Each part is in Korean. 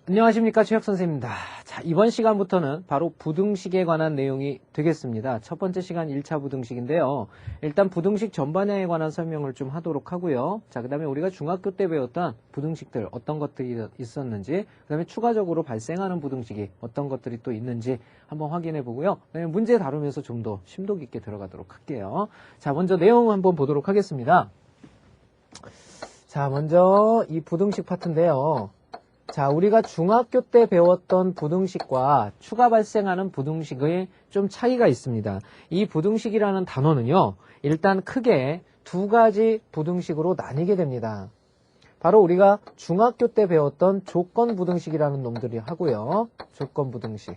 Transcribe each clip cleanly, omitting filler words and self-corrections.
안녕하십니까, 최혁 선생입니다. 자, 이번 시간부터는 바로 부등식에 관한 내용이 되겠습니다. 첫 번째 시간 1차 부등식인데요. 일단 부등식 전반형에 관한 설명을 좀 하도록 하고요. 자, 그 다음에 우리가 중학교 때 배웠던 부등식들 어떤 것들이 있었는지, 그 다음에 추가적으로 발생하는 부등식이 어떤 것들이 또 있는지 한번 확인해 보고요. 그다음에 문제 다루면서 좀 더 심도 깊게 들어가도록 할게요. 자, 먼저 내용 한번 보도록 하겠습니다. 자, 먼저 이 부등식 파트인데요. 자, 우리가 중학교 때 배웠던 부등식과 추가 발생하는 부등식의 좀 차이가 있습니다. 이 부등식이라는 단어는요, 일단 크게 두 가지 부등식으로 나뉘게 됩니다. 바로 우리가 중학교 때 배웠던 조건 부등식이라는 놈들이 하고요. 조건 부등식.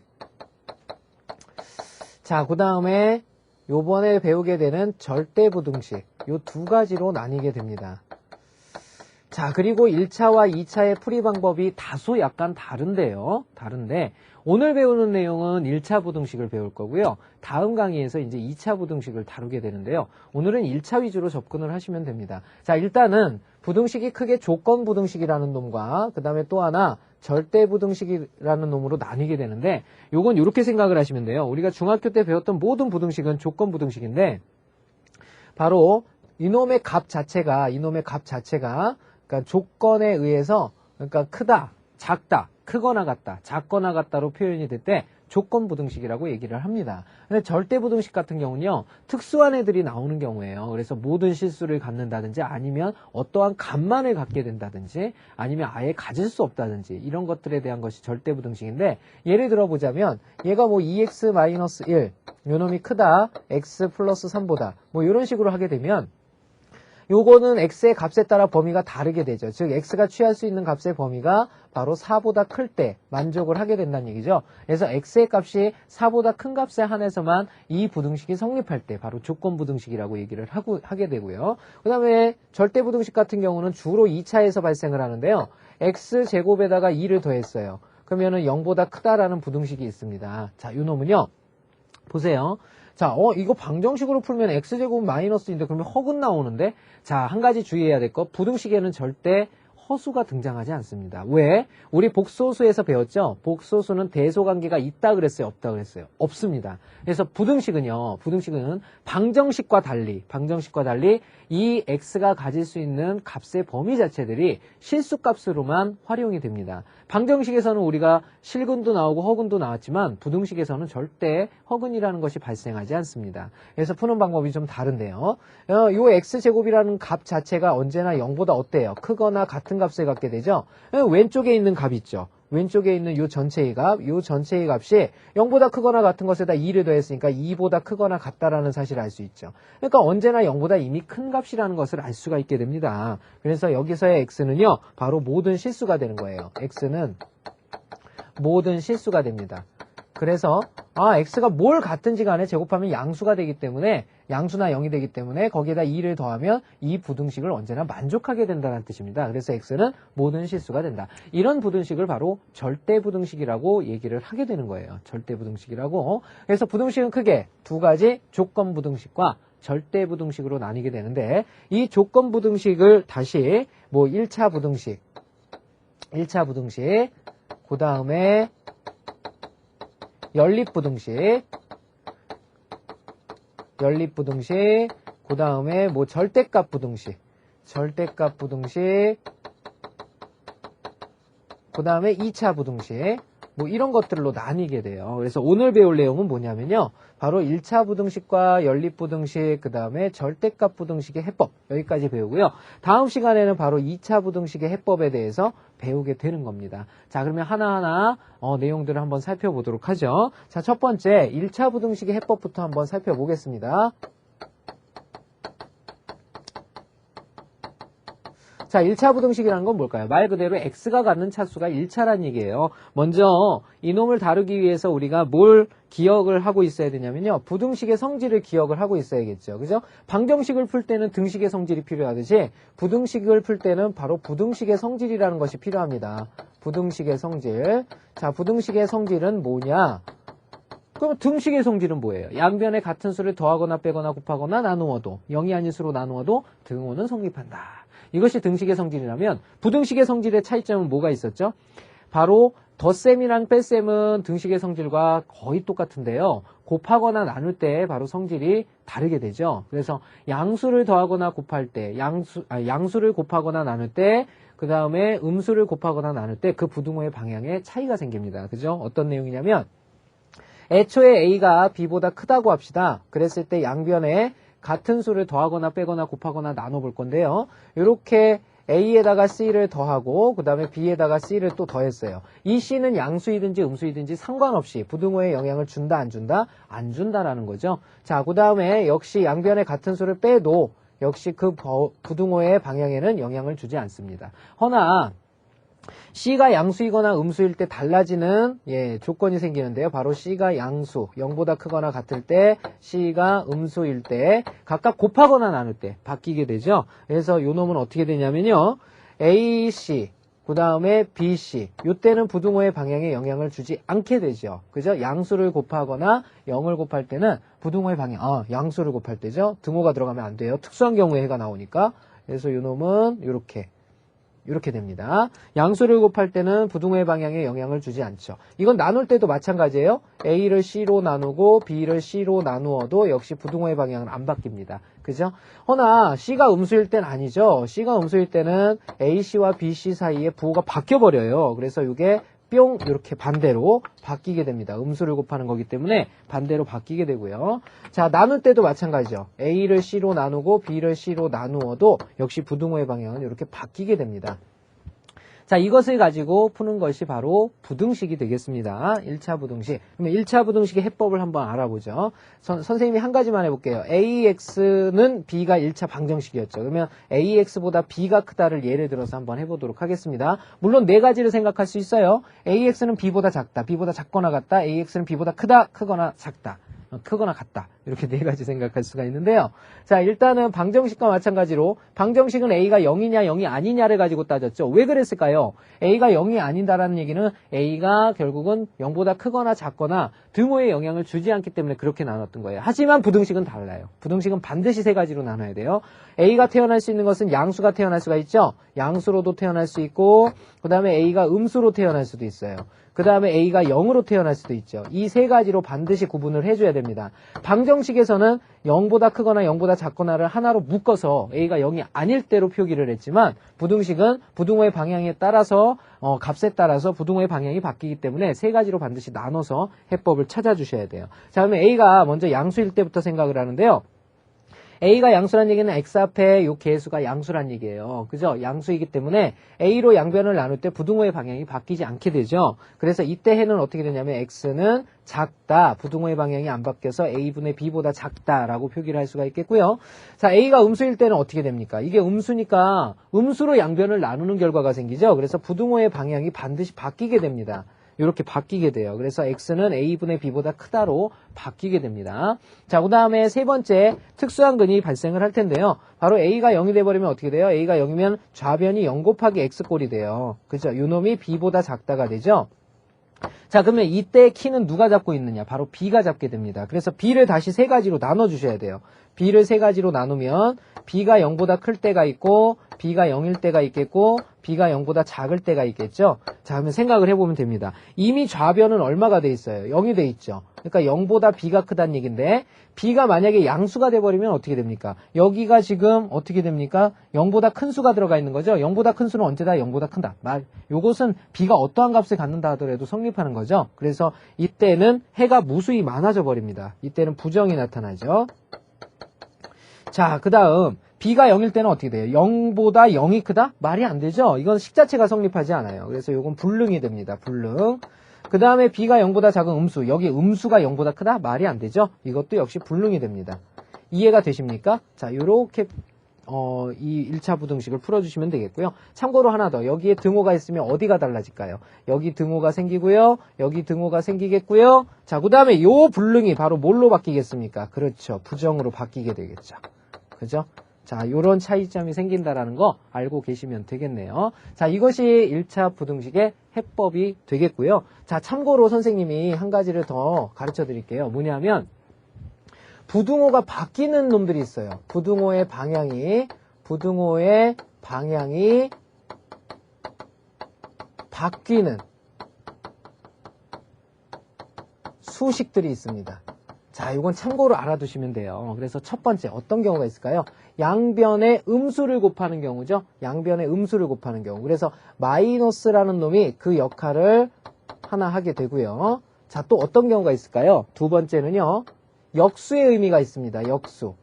자, 그 다음에 요번에 배우게 되는 절대 부등식. 요 두 가지로 나뉘게 됩니다. 자, 그리고 1차와 2차의 풀이 방법이 다소 약간 다른데요. 다른데 오늘 배우는 내용은 1차 부등식을 배울 거고요. 다음 강의에서 이제 2차 부등식을 다루게 되는데요. 오늘은 1차 위주로 접근을 하시면 됩니다. 자, 일단은 부등식이 크게 조건 부등식이라는 놈과 그 다음에 또 하나 절대 부등식이라는 놈으로 나뉘게 되는데 요건 이렇게 생각을 하시면 돼요. 우리가 중학교 때 배웠던 모든 부등식은 조건 부등식인데 바로 이놈의 값 자체가 그러니까 조건에 의해서 그러니까 크다, 작다, 크거나 같다, 작거나 같다로 표현이 될 때 조건 부등식이라고 얘기를 합니다. 근데 절대 부등식 같은 경우는요, 특수한 애들이 나오는 경우에요. 그래서 모든 실수를 갖는다든지 아니면 어떠한 값만을 갖게 된다든지 아니면 아예 가질 수 없다든지 이런 것들에 대한 것이 절대 부등식인데 예를 들어 보자면 얘가 뭐 2x-1 요놈이 크다, x 플러스 3보다 뭐 이런 식으로 하게 되면 요거는 x의 값에 따라 범위가 다르게 되죠. 즉 x가 취할 수 있는 값의 범위가 바로 4보다 클 때 만족을 하게 된다는 얘기죠. 그래서 x의 값이 4보다 큰 값에 한해서만 이 부등식이 성립할 때 바로 조건 부등식이라고 얘기를 하게 되고요. 그 다음에 절대 부등식 같은 경우는 주로 2차에서 발생을 하는데요. x제곱에다가 2를 더했어요. 그러면은 0보다 크다라는 부등식이 있습니다. 자, 요 놈은요. 보세요. 자, 이거 방정식으로 풀면 x제곱 마이너스인데 그러면 허근 나오는데 자, 한 가지 주의해야 될 거 부등식에는 절대 허수가 등장하지 않습니다. 왜? 우리 복소수에서 배웠죠? 복소수는 대소관계가 있다 그랬어요? 없다 그랬어요? 없습니다. 그래서 부등식은 방정식과 달리 이 x가 가질 수 있는 값의 범위 자체들이 실수값으로만 활용이 됩니다. 방정식에서는 우리가 실근도 나오고 허근도 나왔지만 부등식에서는 절대 허근이라는 것이 발생하지 않습니다. 그래서 푸는 방법이 좀 다른데요. 요 x제곱이라는 값 자체가 언제나 0보다 어때요? 크거나 같은 값을 갖게 되죠. 왼쪽에 있는 값 있죠. 왼쪽에 있는 요 전체의 값이 0보다 크거나 같은 것에다 2를 더했으니까 2보다 크거나 같다라는 사실을 알 수 있죠. 그러니까 언제나 0보다 이미 큰 값이라는 것을 알 수가 있게 됩니다. 그래서 여기서의 x는요, 바로 모든 실수가 되는 거예요. x는 모든 실수가 됩니다. 그래서 x가 뭘 같은지 간에 제곱하면 양수가 되기 때문에 양수나 0이 되기 때문에 거기에다 2를 더하면 이 부등식을 언제나 만족하게 된다는 뜻입니다. 그래서 x는 모든 실수가 된다. 이런 부등식을 바로 절대 부등식이라고 얘기를 하게 되는 거예요. 절대 부등식이라고. 그래서 부등식은 크게 두 가지 조건 부등식과 절대 부등식으로 나뉘게 되는데 이 조건 부등식을 다시 뭐 1차 부등식 그 다음에 연립부등식, 그 다음에 뭐 절대값 부등식, 그 다음에 2차 부등식, 뭐 이런 것들로 나뉘게 돼요. 그래서 오늘 배울 내용은 뭐냐면요. 바로 1차 부등식과 연립부등식, 그 다음에 절대값 부등식의 해법, 여기까지 배우고요. 다음 시간에는 바로 2차 부등식의 해법에 대해서 배우게 되는 겁니다. 자, 그러면 하나하나 내용들을 한번 살펴보도록 하죠. 자, 첫 번째 1차 부등식의 해법부터 한번 살펴보겠습니다. 자, 1차 부등식이라는 건 뭘까요? 말 그대로 x가 갖는 차수가 1차란 얘기예요. 먼저 이놈을 다루기 위해서 우리가 뭘 기억을 하고 있어야 되냐면요. 부등식의 성질을 기억을 하고 있어야겠죠. 그죠? 방정식을 풀 때는 등식의 성질이 필요하듯이 부등식을 풀 때는 바로 부등식의 성질이라는 것이 필요합니다. 부등식의 성질. 자, 부등식의 성질은 뭐냐? 그럼 등식의 성질은 뭐예요? 양변에 같은 수를 더하거나 빼거나 곱하거나 나누어도 0이 아닌 수로 나누어도 등호는 성립한다. 이것이 등식의 성질이라면 부등식의 성질의 차이점은 뭐가 있었죠? 바로 덧셈이랑 뺄셈은 등식의 성질과 거의 똑같은데요. 곱하거나 나눌 때 바로 성질이 다르게 되죠. 그래서 양수를 더하거나 곱할 때, 양수를 곱하거나 나눌 때, 그 다음에 음수를 곱하거나 나눌 때 그 부등호의 방향에 차이가 생깁니다. 그죠? 어떤 내용이냐면 애초에 A가 B보다 크다고 합시다. 그랬을 때 양변에 같은 수를 더하거나 빼거나 곱하거나 나눠볼 건데요. 이렇게 A에다가 C를 더하고 그 다음에 B에다가 C를 또 더했어요. 이 C는 양수이든지 음수이든지 상관없이 부등호에 영향을 준다 안 준다? 안 준다라는 거죠. 자, 그 다음에 역시 양변에 같은 수를 빼도 역시 그 부등호의 방향에는 영향을 주지 않습니다. 허나 C가 양수이거나 음수일 때 달라지는 조건이 생기는데요. 바로 C가 양수, 0보다 크거나 같을 때, C가 음수일 때, 각각 곱하거나 나눌 때 바뀌게 되죠. 그래서 요 놈은 어떻게 되냐면요. AC, 그 다음에 BC, 요때는 부등호의 방향에 영향을 주지 않게 되죠. 그죠? 양수를 곱하거나 0을 곱할 때는 부등호의 방향, 양수를 곱할 때죠. 등호가 들어가면 안 돼요. 특수한 경우에 해가 나오니까. 그래서 요 놈은 이렇게 됩니다. 양수를 곱할 때는 부등호의 방향에 영향을 주지 않죠. 이건 나눌 때도 마찬가지예요. A를 C로 나누고 B를 C로 나누어도 역시 부등호의 방향은 안 바뀝니다. 그죠? 허나 C가 음수일 때는 아니죠. C가 음수일 때는 AC와 BC 사이에 부호가 바뀌어버려요. 그래서 이게 뿅 이렇게 반대로 바뀌게 됩니다. 음수를 곱하는 거기 때문에 반대로 바뀌게 되고요. 자, 나눌 때도 마찬가지죠. A를 C로 나누고 B를 C로 나누어도 역시 부등호의 방향은 이렇게 바뀌게 됩니다. 자, 이것을 가지고 푸는 것이 바로 부등식이 되겠습니다. 1차 부등식. 그러면 1차 부등식의 해법을 한번 알아보죠. 선생님이 한 가지만 해볼게요. AX는 B가 1차 방정식이었죠. 그러면 AX보다 B가 크다를 예를 들어서 한번 해보도록 하겠습니다. 물론 네 가지를 생각할 수 있어요. AX는 B보다 작다, B보다 작거나 같다, AX는 B보다 크다, 크거나 작다. 크거나 같다. 이렇게 네 가지 생각할 수가 있는데요. 자, 일단은 방정식과 마찬가지로 방정식은 A가 0이냐 0이 아니냐를 가지고 따졌죠. 왜 그랬을까요? A가 0이 아니다라는 얘기는 A가 결국은 0보다 크거나 작거나 등호에 영향을 주지 않기 때문에 그렇게 나눴던 거예요. 하지만 부등식은 달라요. 부등식은 반드시 세 가지로 나눠야 돼요. A가 태어날 수 있는 것은 양수가 태어날 수가 있죠. 양수로도 태어날 수 있고 그 다음에 A가 음수로 태어날 수도 있어요. 그 다음에 A가 0으로 태어날 수도 있죠. 이 세 가지로 반드시 구분을 해줘야 됩니다. 방정식에서는 0보다 크거나 0보다 작거나를 하나로 묶어서 A가 0이 아닐 때로 표기를 했지만 부등식은 부등호의 방향에 따라서 값에 따라서 부등호의 방향이 바뀌기 때문에 세 가지로 반드시 나눠서 해법을 찾아주셔야 돼요. 자, 그러면 A가 먼저 양수일 때부터 생각을 하는데요. A가 양수란 얘기는 X 앞에 요 개수가 양수란 얘기예요. 그죠? 양수이기 때문에 A로 양변을 나눌 때 부등호의 방향이 바뀌지 않게 되죠. 그래서 이때 해는 어떻게 되냐면 X는 작다. 부등호의 방향이 안 바뀌어서 A분의 B보다 작다라고 표기를 할 수가 있겠고요. 자, A가 음수일 때는 어떻게 됩니까? 이게 음수니까 음수로 양변을 나누는 결과가 생기죠. 그래서 부등호의 방향이 반드시 바뀌게 됩니다. 이렇게 바뀌게 돼요. 그래서 X는 A분의 B보다 크다로 바뀌게 됩니다. 자, 그 다음에 세 번째 특수한 근이 발생을 할 텐데요. 바로 A가 0이 돼버리면 어떻게 돼요? A가 0이면 좌변이 0 곱하기 X꼴이 돼요. 그죠? 요 놈이 B보다 작다가 되죠? 자, 그러면 이때 키는 누가 잡고 있느냐? 바로 B가 잡게 됩니다. 그래서 B를 다시 세 가지로 나눠주셔야 돼요. B를 세 가지로 나누면 B가 0보다 클 때가 있고 B가 0일 때가 있겠고 B가 0보다 작을 때가 있겠죠. 자, 그러면 생각을 해보면 됩니다. 이미 좌변은 얼마가 돼 있어요? 0이 돼 있죠. 그러니까 0보다 B가 크다는 얘기인데 B가 만약에 양수가 돼버리면 어떻게 됩니까? 여기가 지금 어떻게 됩니까? 0보다 큰 수가 들어가 있는 거죠. 0보다 큰 수는 언제다 0보다 큰다. 요것은 B가 어떠한 값을 갖는다 하더라도 성립하는 거죠. 그래서 이때는 해가 무수히 많아져 버립니다. 이때는 부정이 나타나죠. 자, 그 다음 B가 0일 때는 어떻게 돼요? 0보다 0이 크다? 말이 안 되죠? 이건 식자체가 성립하지 않아요. 그래서 이건 불능이 됩니다. 불능. 그 다음에 B가 0보다 작은 음수. 여기 음수가 0보다 크다? 말이 안 되죠? 이것도 역시 불능이 됩니다. 이해가 되십니까? 자, 요렇게 이 1차 부등식을 풀어주시면 되겠고요. 참고로 하나 더. 여기에 등호가 있으면 어디가 달라질까요? 여기 등호가 생기고요. 여기 등호가 생기겠고요. 자, 그 다음에 요 불능이 바로 뭘로 바뀌겠습니까? 그렇죠. 부정으로 바뀌게 되겠죠. 그죠? 자, 요런 차이점이 생긴다라는 거 알고 계시면 되겠네요. 자, 이것이 1차 부등식의 해법이 되겠고요. 자, 참고로 선생님이 한 가지를 더 가르쳐 드릴게요. 뭐냐면 부등호가 바뀌는 놈들이 있어요. 부등호의 방향이 바뀌는 수식들이 있습니다. 자, 이건 참고로 알아두시면 돼요. 그래서 첫 번째 어떤 경우가 있을까요? 양변의 음수를 곱하는 경우죠. 양변의 음수를 곱하는 경우. 그래서 마이너스라는 놈이 그 역할을 하나 하게 되고요. 자, 또 어떤 경우가 있을까요? 두 번째는요. 역수의 의미가 있습니다. 역수.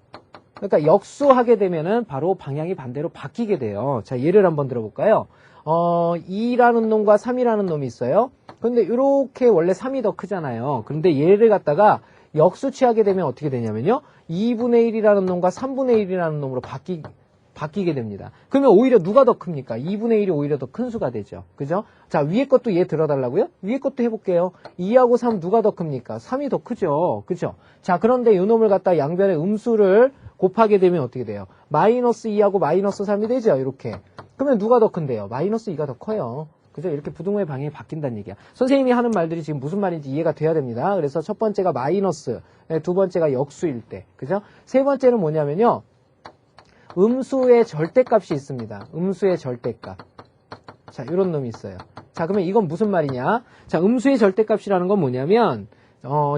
그러니까 역수하게 되면은 바로 방향이 반대로 바뀌게 돼요. 자, 예를 한번 들어볼까요? 2라는 놈과 3이라는 놈이 있어요. 근데 이렇게 원래 3이 더 크잖아요. 그런데 얘를 갖다가 역수 취하게 되면 어떻게 되냐면요. 2분의 1이라는 놈과 3분의 1이라는 놈으로 바뀌게 됩니다. 그러면 오히려 누가 더 큽니까? 2분의 1이 오히려 더 큰 수가 되죠. 그죠? 자, 위에 것도 얘 들어달라고요? 위에 것도 해볼게요. 2하고 3 누가 더 큽니까? 3이 더 크죠. 그죠? 자, 그런데 이 놈을 갖다 양변의 음수를 곱하게 되면 어떻게 돼요? 마이너스 2하고 마이너스 3이 되죠. 이렇게. 그러면 누가 더 큰데요? 마이너스 2가 더 커요. 그죠? 이렇게 부등호의 방향이 바뀐다는 얘기야. 선생님이 하는 말들이 지금 무슨 말인지 이해가 돼야 됩니다. 그래서 첫 번째가 마이너스, 두 번째가 역수일 때. 그죠? 세 번째는 뭐냐면요. 음수의 절대값이 있습니다. 음수의 절대값. 자, 이런 놈이 있어요. 자, 그러면 이건 무슨 말이냐? 자, 음수의 절대값이라는 건 뭐냐면,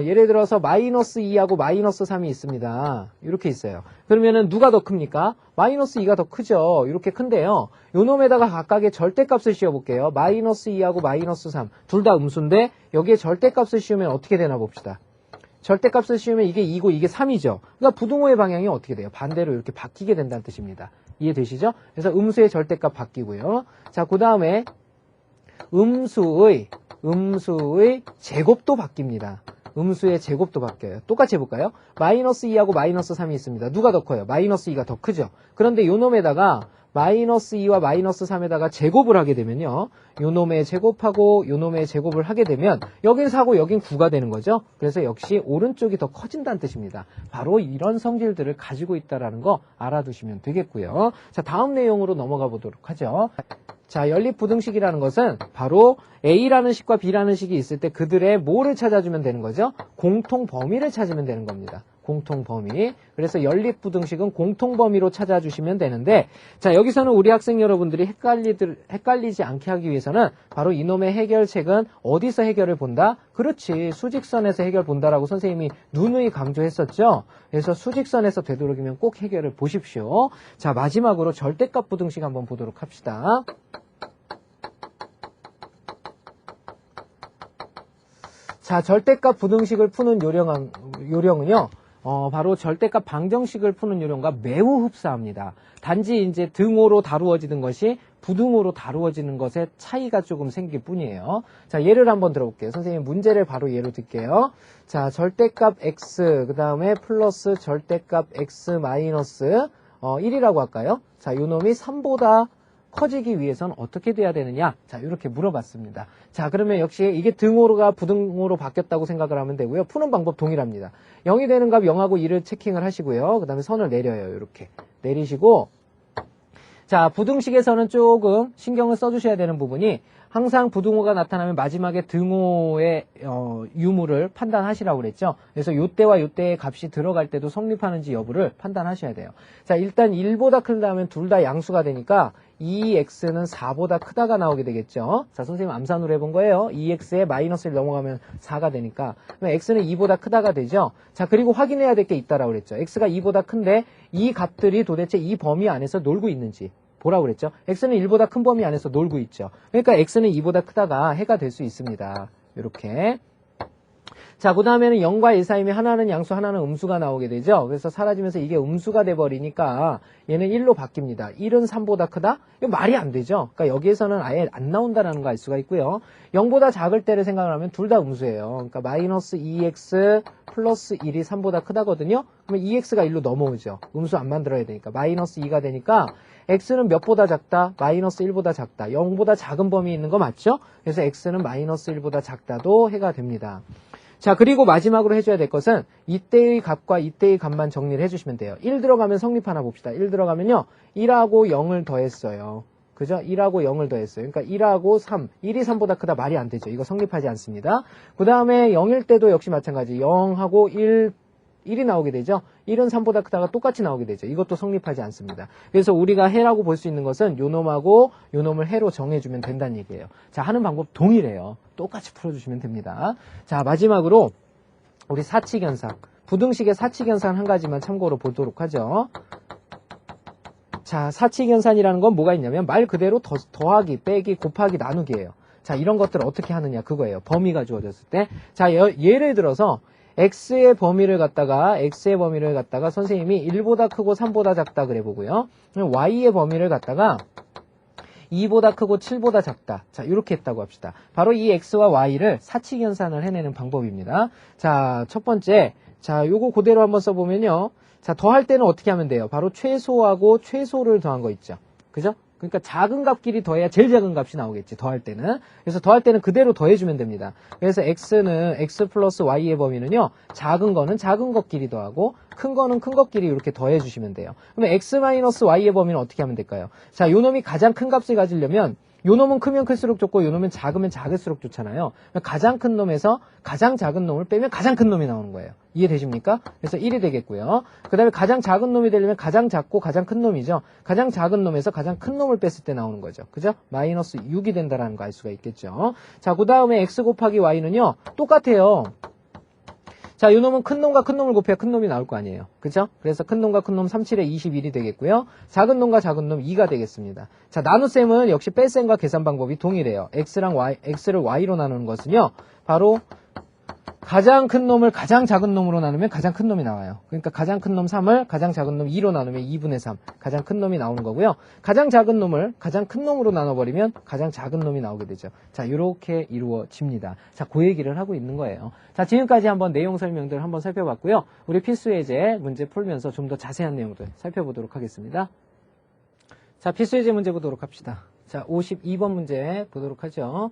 예를 들어서 마이너스 2하고 마이너스 3이 있습니다. 이렇게 있어요. 그러면은 누가 더 큽니까? 마이너스 2가 더 크죠. 이렇게 큰데요. 요 놈에다가 각각의 절대값을 씌워볼게요. 마이너스 2하고 마이너스 3. 둘 다 음수인데 여기에 절대값을 씌우면 어떻게 되나 봅시다. 절대값을 씌우면 이게 2고 이게 3이죠. 그러니까 부등호의 방향이 어떻게 돼요? 반대로 이렇게 바뀌게 된다는 뜻입니다. 이해되시죠? 그래서 음수의 절대값 바뀌고요. 자, 그 다음에 음수의 제곱도 바뀝니다. 음수의 제곱도 바뀌어요. 똑같이 해볼까요? 마이너스 2하고 마이너스 3이 있습니다. 누가 더 커요? 마이너스 2가 더 크죠. 그런데 요 놈에다가 마이너스 2와 마이너스 3에다가 제곱을 하게 되면요. 요 놈의 제곱하고 요 놈의 제곱을 하게 되면 여긴 4고 여긴 9가 되는 거죠. 그래서 역시 오른쪽이 더 커진다는 뜻입니다. 바로 이런 성질들을 가지고 있다는 거 알아두시면 되겠고요. 자, 다음 내용으로 넘어가 보도록 하죠. 자, 연립부등식이라는 것은 바로 A라는 식과 B라는 식이 있을 때 그들의 뭐를 찾아주면 되는 거죠? 공통범위를 찾으면 되는 겁니다. 공통범위. 그래서 연립부등식은 공통범위로 찾아주시면 되는데, 자, 여기서는 우리 학생 여러분들이 헷갈리지 않게 하기 위해서는 바로 이놈의 해결책은 어디서 해결을 본다? 그렇지, 수직선에서 해결 본다라고 선생님이 누누이 강조했었죠. 그래서 수직선에서 되도록이면 꼭 해결을 보십시오. 자, 마지막으로 절대값 부등식 한번 보도록 합시다. 자, 절대값 부등식을 푸는 요령은요. 바로 절대값 방정식을 푸는 요령과 매우 흡사합니다. 단지 이제 등호로 다루어지는 것이 부등호로 다루어지는 것에 차이가 조금 생길 뿐이에요. 자, 예를 한번 들어볼게요. 선생님 문제를 바로 예로 들게요. 자, 절대값 x 그 다음에 플러스 절대값 x 마이너스 1이라고 할까요? 자, 요 놈이 3보다 커지기 위해서는 어떻게 돼야 되느냐? 자, 이렇게 물어봤습니다. 자, 그러면 역시 이게 등호가 부등호로 바뀌었다고 생각을 하면 되고요. 푸는 방법 동일합니다. 0이 되는 값 0하고 2를 체킹을 하시고요. 그 다음에 선을 내려요. 이렇게 내리시고, 자, 부등식에서는 조금 신경을 써주셔야 되는 부분이 항상 부등호가 나타나면 마지막에 등호의 유무를 판단하시라고 그랬죠. 그래서 요때와 요때의 값이 들어갈 때도 성립하는지 여부를 판단하셔야 돼요. 자, 일단 1보다 크다면 둘 다 양수가 되니까 2x는 4보다 크다가 나오게 되겠죠. 자, 선생님 암산으로 해본 거예요. 2x에 마이너스를 넘어가면 4가 되니까. 그러면 x는 2보다 크다가 되죠. 자, 그리고 확인해야 될 게 있다라고 그랬죠. x가 2보다 큰데 이 값들이 도대체 이 범위 안에서 놀고 있는지 보라고 그랬죠. x는 1보다 큰 범위 안에서 놀고 있죠. 그러니까 x는 2보다 크다가 해가 될 수 있습니다. 이렇게. 자, 그 다음에는 0과 1 사이면 하나는 양수, 하나는 음수가 나오게 되죠. 그래서 사라지면서 이게 음수가 돼버리니까 얘는 1로 바뀝니다. 1은 3보다 크다? 이거 말이 안 되죠. 그러니까 여기에서는 아예 안 나온다는 거 알 수가 있고요. 0보다 작을 때를 생각을 하면 둘 다 음수예요. 그러니까 마이너스 2x 플러스 1이 3보다 크다거든요. 그러면 2x가 1로 넘어오죠. 음수 안 만들어야 되니까. 마이너스 2가 되니까 x는 몇보다 작다? 마이너스 1보다 작다. 0보다 작은 범위에 있는 거 맞죠? 그래서 x는 마이너스 1보다 작다도 해가 됩니다. 자, 그리고 마지막으로 해줘야 될 것은 이때의 값과 이때의 값만 정리를 해주시면 돼요. 1 들어가면 성립하나 봅시다. 1 들어가면요. 1하고 0을 더했어요. 그죠? 1하고 0을 더했어요. 그러니까 1하고 3. 1이 3보다 크다 말이 안 되죠. 이거 성립하지 않습니다. 그 다음에 0일 때도 역시 마찬가지. 0하고 1이 나오게 되죠. 1은 3보다 크다가 똑같이 나오게 되죠. 이것도 성립하지 않습니다. 그래서 우리가 해라고 볼 수 있는 것은 요놈하고 요놈을 해로 정해주면 된다는 얘기예요. 자, 하는 방법 동일해요. 똑같이 풀어주시면 됩니다. 자, 마지막으로 우리 사칙현상. 부등식의 사칙현상 한 가지만 참고로 보도록 하죠. 자, 사칙현상이라는 건 뭐가 있냐면 말 그대로 더하기, 빼기, 곱하기, 나누기예요. 자, 이런 것들을 어떻게 하느냐 그거예요. 범위가 주어졌을 때. 자, 예를 들어서 x의 범위를 갖다가 선생님이 1보다 크고 3보다 작다 그래 보고요. y의 범위를 갖다가 2보다 크고 7보다 작다. 자, 이렇게 했다고 합시다. 바로 이 x와 y를 사칙연산을 해내는 방법입니다. 자, 첫 번째. 자, 요거 그대로 한번 써보면요. 자, 더할 때는 어떻게 하면 돼요? 바로 최소하고 최소를 더한 거 있죠. 그죠? 그러니까 작은 값끼리 더해야 제일 작은 값이 나오겠지. 더할 때는. 그래서 더할 때는 그대로 더해주면 됩니다. 그래서 x는 x 플러스 y의 범위는요. 작은 거는 작은 것끼리 더하고 큰 거는 큰 것끼리 이렇게 더해주시면 돼요. 그러면 x 마이너스 y의 범위는 어떻게 하면 될까요? 자, 요 놈이 가장 큰 값을 가지려면 요 놈은 크면 클수록 좋고 요 놈은 작으면 작을수록 좋잖아요. 가장 큰 놈에서 가장 작은 놈을 빼면 가장 큰 놈이 나오는 거예요. 이해되십니까? 그래서 1이 되겠고요. 그 다음에 가장 작은 놈이 되려면 가장 작고 가장 큰 놈이죠. 가장 작은 놈에서 가장 큰 놈을 뺐을 때 나오는 거죠. 그죠? 마이너스 6이 된다라는 거 알 수가 있겠죠. 자, 그 다음에 x 곱하기 y는요. 똑같아요. 자, 요 놈은 큰 놈과 큰 놈을 곱해야 큰 놈이 나올 거 아니에요. 그죠? 그래서 큰 놈과 큰 놈 37에 21이 되겠고요. 작은 놈과 작은 놈 2가 되겠습니다. 자, 나눗셈은 역시 뺄셈과 계산 방법이 동일해요. x를 y로 나누는 것은요. 바로 가장 큰 놈을 가장 작은 놈으로 나누면 가장 큰 놈이 나와요. 그러니까 가장 큰 놈 3을 가장 작은 놈 2로 나누면 2분의 3. 가장 큰 놈이 나오는 거고요. 가장 작은 놈을 가장 큰 놈으로 나눠버리면 가장 작은 놈이 나오게 되죠. 자, 이렇게 이루어집니다. 자, 그 얘기를 하고 있는 거예요. 자, 지금까지 한번 내용 설명들 한번 살펴봤고요. 우리 필수예제 문제 풀면서 좀 더 자세한 내용들 살펴보도록 하겠습니다. 자, 필수예제 문제 보도록 합시다. 자, 52번 문제 보도록 하죠.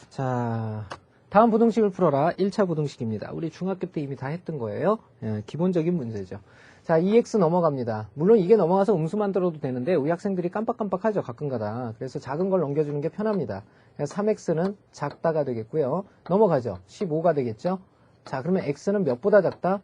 자, 다음 부등식을 풀어라. 1차 부등식입니다. 우리 중학교 때 이미 다 했던 거예요. 예, 기본적인 문제죠. 자, 2x 넘어갑니다. 물론 이게 넘어가서 음수 만들어도 되는데 우리 학생들이 깜빡깜빡하죠. 가끔가다. 그래서 작은 걸 넘겨주는 게 편합니다. 3x는 작다가 되겠고요. 넘어가죠. 15가 되겠죠. 자, 그러면 x는 몇보다 작다?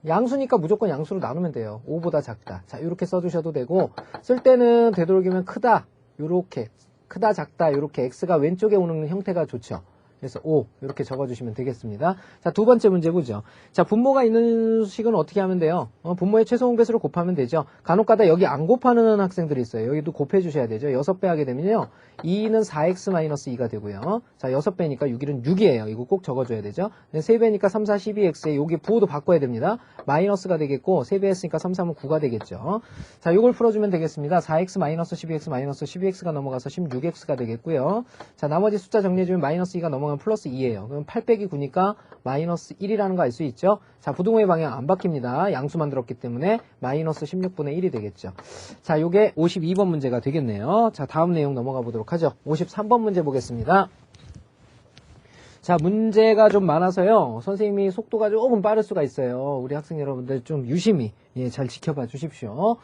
양수니까 무조건 양수로 나누면 돼요. 5보다 작다. 자, 이렇게 써주셔도 되고 쓸 때는 되도록이면 크다. 요렇게 크다 작다 요렇게 x가 왼쪽에 오는 형태가 좋죠. 그래서 5 이렇게 적어주시면 되겠습니다. 자, 두 번째 문제 보죠. 자, 분모가 있는 수식은 어떻게 하면 돼요? 분모의 최소 공배수를 곱하면 되죠. 간혹가다 여기 안 곱하는 학생들이 있어요. 여기도 곱해주셔야 되죠. 6배 하게 되면요. 2는 4x-2가 되고요. 자, 6배니까 6일은 6이에요. 이거 꼭 적어줘야 되죠. 3배니까 3, 4, 12x에 여기 부호도 바꿔야 됩니다. 마이너스가 되겠고 3배 했으니까 3, 3은 9가 되겠죠. 자, 이걸 풀어주면 되겠습니다. 4x-12x-12x가 넘어가서 16x가 되겠고요. 자, 나머지 숫자 정리해주면 마이너스 2가 넘어가면 플러스 2예요. 그럼 8 빼기 9니까 마이너스 1이라는 거 알 수 있죠? 자, 부등호의 방향 안 바뀝니다. 양수 만들었기 때문에 마이너스 16분의 1이 되겠죠. 자, 요게 52번 문제가 되겠네요. 자, 다음 내용 넘어가 보도록 하죠. 53번 문제 보겠습니다. 자, 문제가 좀 많아서요. 선생님이 속도가 조금 빠를 수가 있어요. 우리 학생 여러분들 좀 유심히 잘 지켜봐 주십시오.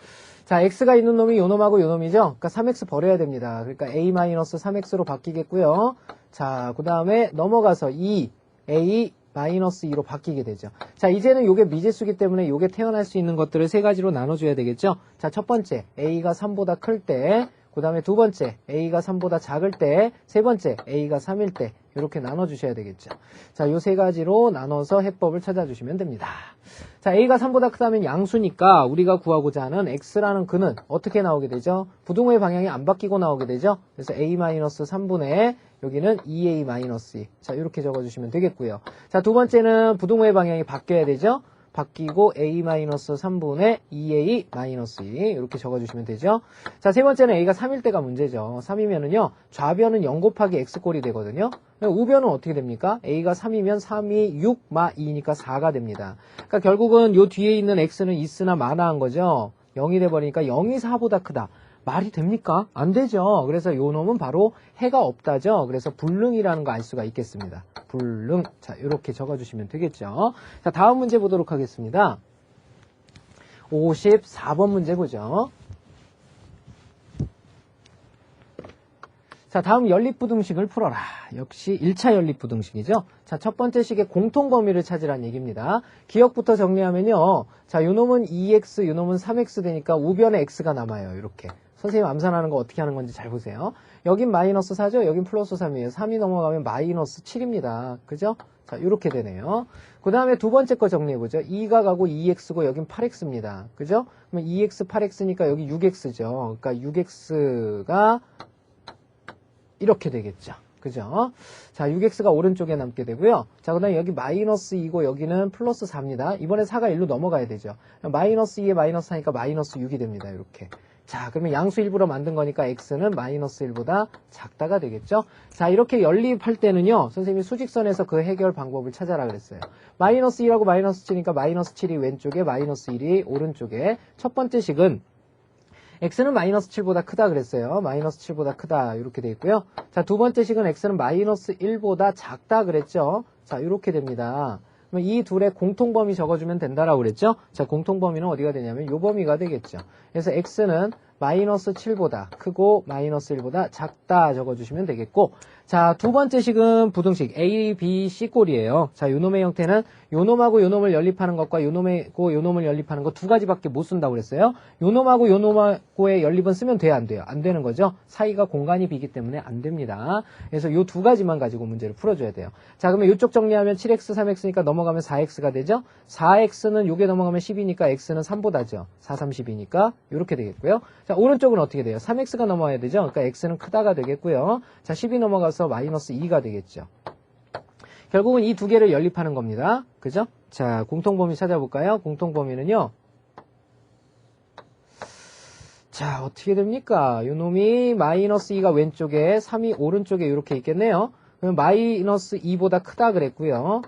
자, x가 있는 놈이 요 놈하고 요 놈이죠? 그러니까 3x 버려야 됩니다. 그러니까 a-3x로 바뀌겠고요. 자, 그 다음에 넘어가서 2a-2로 바뀌게 되죠. 자, 이제는 요게 미지수기 때문에 요게 태어날 수 있는 것들을 세 가지로 나눠줘야 되겠죠? 자, 첫 번째, a가 3보다 클 때, 그 다음에 두 번째, a가 3보다 작을 때, 세 번째, a가 3일 때, 이렇게 나눠주셔야 되겠죠. 자, 요 세 가지로 나눠서 해법을 찾아주시면 됩니다. 자, a가 3보다 크다면 양수니까 우리가 구하고자 하는 x라는 근은 어떻게 나오게 되죠? 부등호의 방향이 안 바뀌고 나오게 되죠? 그래서 a-3분의 여기는 2a-2. 자, 이렇게 적어주시면 되겠고요. 자, 두 번째는 부등호의 방향이 바뀌어야 되죠? 바뀌고 a-3분의 2a-2 이렇게 적어주시면 되죠. 자, 세 번째는 a가 3일 때가 문제죠. 3이면은요 좌변은 0 곱하기 x꼴이 되거든요. 우변은 어떻게 됩니까? a가 3이면 3이 6, 마 2니까 4가 됩니다. 그러니까 결국은 요 뒤에 있는 x는 있으나 마나한 거죠. 0이 돼버리니까 0이 4보다 크다. 말이 됩니까? 안 되죠. 그래서 요 놈은 바로 해가 없다죠. 그래서 불능이라는 거 알 수가 있겠습니다. 불능. 자, 이렇게 적어주시면 되겠죠. 자, 다음 문제 보도록 하겠습니다. 54번 문제 보죠. 자, 다음 연립부등식을 풀어라. 역시 1차 연립부등식이죠. 자, 첫 번째 식의 공통범위를 찾으라는 얘기입니다. 기억부터 정리하면요. 자, 요 놈은 2x, 요 놈은 3x 되니까 우변에 x가 남아요. 이렇게. 선생님 암산하는 거 어떻게 하는 건지 잘 보세요. 여긴 마이너스 4죠? 여긴 플러스 3이에요. 3이 넘어가면 마이너스 7입니다. 그죠? 자, 이렇게 되네요. 그 다음에 두 번째 거 정리해보죠. 2가 가고 2x고 여긴 8x입니다. 그죠? 그러면 2x, 8x니까 여기 6x죠. 그러니까 6x가 이렇게 되겠죠. 그죠? 자, 6x가 오른쪽에 남게 되고요. 자, 그 다음에 여기 마이너스 2고 여기는 플러스 4입니다. 이번에 4가 1로 넘어가야 되죠. 마이너스 2에 마이너스 4니까 마이너스 6이 됩니다. 이렇게. 자, 그러면 양수 일부러 만든 거니까 x는 마이너스 1보다 작다가 되겠죠. 자, 이렇게 연립할 때는요, 선생님이 수직선에서 그 해결 방법을 찾아라 그랬어요. 마이너스 2라고 마이너스 7이니까 마이너스 7이 왼쪽에, 마이너스 1이 오른쪽에. 첫 번째 식은 x는 마이너스 7보다 크다 그랬어요. 마이너스 7보다 크다 이렇게 돼 있고요. 자, 두 번째 식은 x는 마이너스 1보다 작다 그랬죠. 자, 이렇게 됩니다. 그러면 이 둘의 공통범위 적어주면 된다라고 그랬죠. 자, 공통범위는 어디가 되냐면 요 범위가 되겠죠. 그래서 x는 마이너스 7보다 크고 마이너스 1보다 작다 적어주시면 되겠고, 자, 두 번째 식은 부등식 A, B, C 꼴이에요. 자, 요놈의 형태는 요놈하고 요놈을 연립하는 것과 요놈하고 요놈을 연립하는 것 두 가지밖에 못 쓴다고 그랬어요. 요놈하고 요놈하고의 연립은 쓰면 돼요, 안 돼요? 안 되는 거죠. 사이가 공간이 비기 때문에 안 됩니다. 그래서 요 두 가지만 가지고 문제를 풀어줘야 돼요. 자, 그러면 이쪽 정리하면 7x, 3x니까 넘어가면 4x가 되죠. 4x는 요게 넘어가면 10이니까 x는 3보다죠. 4, 3, 10이니까 이렇게 되겠고요. 자, 오른쪽은 어떻게 돼요? 3x가 넘어가야 되죠. 그러니까 x는 크다가 되겠고요. 자, 10이 넘어가서 마이너스 2가 되겠죠. 결국은 이 두 개를 연립하는 겁니다. 그죠? 자, 공통범위 찾아볼까요? 공통범위는요. 자, 어떻게 됩니까? 요 놈이 마이너스 2가 왼쪽에, 3이 오른쪽에 이렇게 있겠네요. 그러면 마이너스 2보다 크다 그랬고요.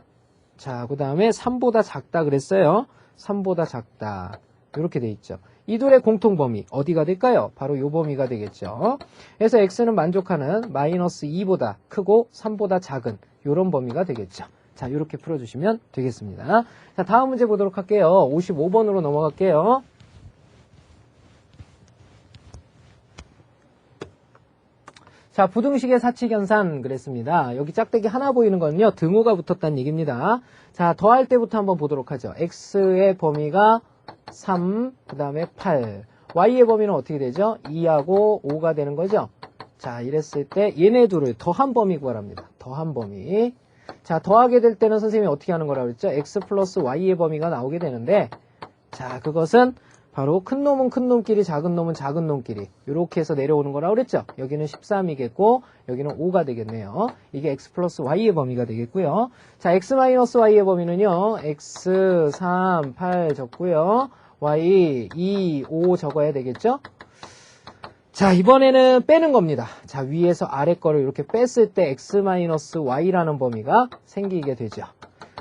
자, 그 다음에 3보다 작다 그랬어요. 3보다 작다. 이렇게 돼 있죠. 이 둘의 공통범위 어디가 될까요? 바로 요 범위가 되겠죠. 그래서 x는 만족하는 마이너스 2보다 크고 3보다 작은 요런 범위가 되겠죠. 자, 이렇게 풀어주시면 되겠습니다. 자, 다음 문제 보도록 할게요. 55번으로 넘어갈게요. 자, 부등식의 사칙연산 그랬습니다. 여기 짝대기 하나 보이는 거는요, 등호가 붙었다는 얘기입니다. 자, 더할 때부터 한번 보도록 하죠. x의 범위가 3, 그 다음에 8. y의 범위는 어떻게 되죠? 2하고 5가 되는 거죠? 자, 이랬을 때 얘네 둘을 더한 범위 구하랍니다. 더한 범위. 자, 더하게 될 때는 선생님이 어떻게 하는 거라고 그랬죠? x 플러스 y의 범위가 나오게 되는데, 자, 그것은 바로 큰 놈은 큰 놈끼리, 작은 놈은 작은 놈끼리 이렇게 해서 내려오는 거라고 그랬죠? 여기는 13이겠고 여기는 5가 되겠네요. 이게 x 플러스 y의 범위가 되겠고요. 자, x 마이너스 y의 범위는요. x 3, 8 적고요. y 2, 5 적어야 되겠죠? 자, 이번에는 빼는 겁니다. 자, 위에서 아래 거를 이렇게 뺐을 때 x 마이너스 y라는 범위가 생기게 되죠.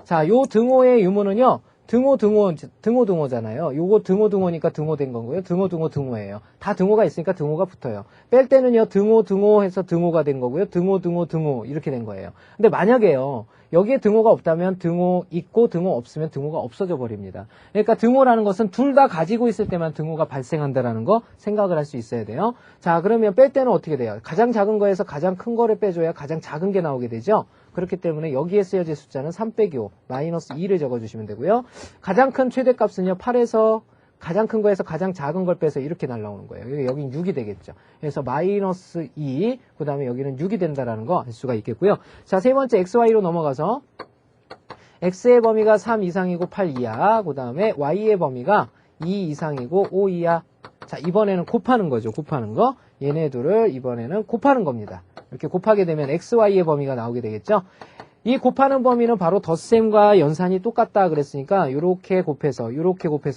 자, 요 등호의 유무는요. 등호잖아요. 요거 등호니까 등호된 거고요. 등호예요. 다 등호가 있으니까 등호가 붙어요. 뺄 때는요, 등호 해서 등호가 된 거고요. 등호 이렇게 된 거예요. 근데 만약에요, 여기에 등호가 없다면 등호 있고 등호 없으면 등호가 없어져 버립니다. 그러니까 등호라는 것은 둘 다 가지고 있을 때만 등호가 발생한다라는 거 생각을 할 수 있어야 돼요. 자, 그러면 뺄 때는 어떻게 돼요? 가장 작은 거에서 가장 큰 거를 빼줘야 가장 작은 게 나오게 되죠. 그렇기 때문에 여기에 쓰여질 숫자는 3 빼기 5, 마이너스 2를 적어주시면 되고요. 가장 큰 최대값은요, 8에서 가장 큰 거에서 가장 작은 걸 빼서 이렇게 날라오는 거예요. 여긴 6이 되겠죠. 그래서 마이너스 2, 그 다음에 여기는 6이 된다라는 거 알 수가 있겠고요. 자, 세 번째 xy로 넘어가서 x의 범위가 3 이상이고 8 이하, 그 다음에 y의 범위가 2 이상이고 5 이하. 자, 이번에는 곱하는 거죠. 곱하는 거. 얘네 둘을 이번에는 곱하는 겁니다. 이렇게 곱하게 되면 xy의 범위가 나오게 되겠죠. 이 곱하는 범위는 바로 덧셈과 연산이 똑같다 그랬으니까 이렇게 곱해서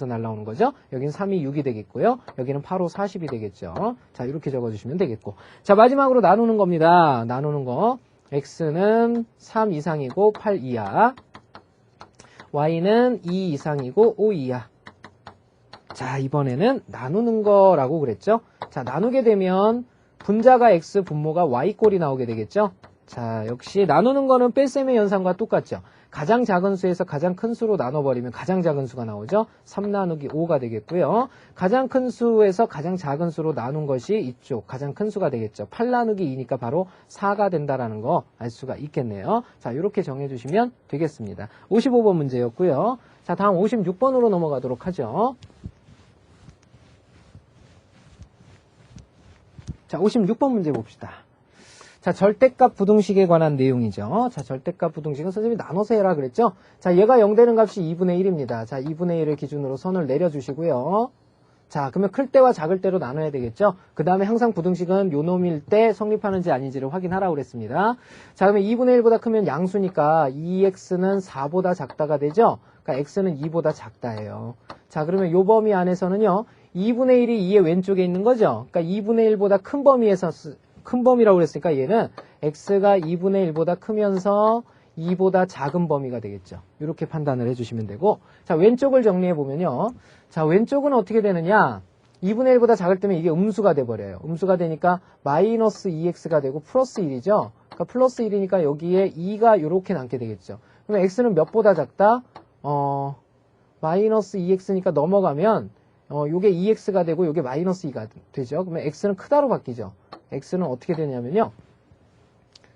날라오는 거죠. 여기는 3이 6이 되겠고요. 여기는 8, 5, 40이 되겠죠. 자, 이렇게 적어주시면 되겠고. 자, 마지막으로 나누는 겁니다. 나누는 거. x는 3 이상이고 8 이하. y는 2 이상이고 5 이하. 자, 이번에는 나누는 거라고 그랬죠. 자, 나누게 되면 분자가 x, 분모가 y 꼴이 나오게 되겠죠. 자, 역시 나누는 거는 뺄셈의 연산과 똑같죠. 가장 작은 수에서 가장 큰 수로 나눠버리면 가장 작은 수가 나오죠. 3 나누기 5가 되겠고요. 가장 큰 수에서 가장 작은 수로 나눈 것이 이쪽 가장 큰 수가 되겠죠. 8 나누기 2니까 바로 4가 된다라는 거 알 수가 있겠네요. 자, 이렇게 정해주시면 되겠습니다. 55번 문제였고요. 자, 다음 56번으로 넘어가도록 하죠. 자, 56번 문제 봅시다. 자, 절대값 부등식에 관한 내용이죠. 자, 절대값 부등식은 선생님이 나눠서 해라 그랬죠? 자, 얘가 0 되는 값이 2분의 1입니다. 자, 2분의 1을 기준으로 선을 내려주시고요. 자, 그러면 클 때와 작을 때로 나눠야 되겠죠? 그 다음에 항상 부등식은 요 놈일 때 성립하는지 아닌지를 확인하라고 그랬습니다. 자, 그러면 2분의 1보다 크면 양수니까 2x는 4보다 작다가 되죠? 그러니까 x는 2보다 작다예요. 자, 그러면 요 범위 안에서는요, 2분의 1이 2의 왼쪽에 있는 거죠? 그러니까 2분의 1보다 큰 범위에서, 큰 범위라고 그랬으니까 얘는 x가 2분의 1보다 크면서 2보다 작은 범위가 되겠죠. 이렇게 판단을 해주시면 되고, 자, 왼쪽을 정리해보면요. 자, 왼쪽은 어떻게 되느냐? 2분의 1보다 작을 때면 이게 음수가 돼버려요. 음수가 되니까 마이너스 2x가 되고 플러스 1이죠. 그러니까 플러스 1이니까 여기에 2가 이렇게 남게 되겠죠. 그러면 x는 몇보다 작다? 마이너스 2x니까 넘어가면, 요게 2x가 되고 요게 마이너스 2가 되죠. 그러면 x는 크다로 바뀌죠. x는 어떻게 되냐면요.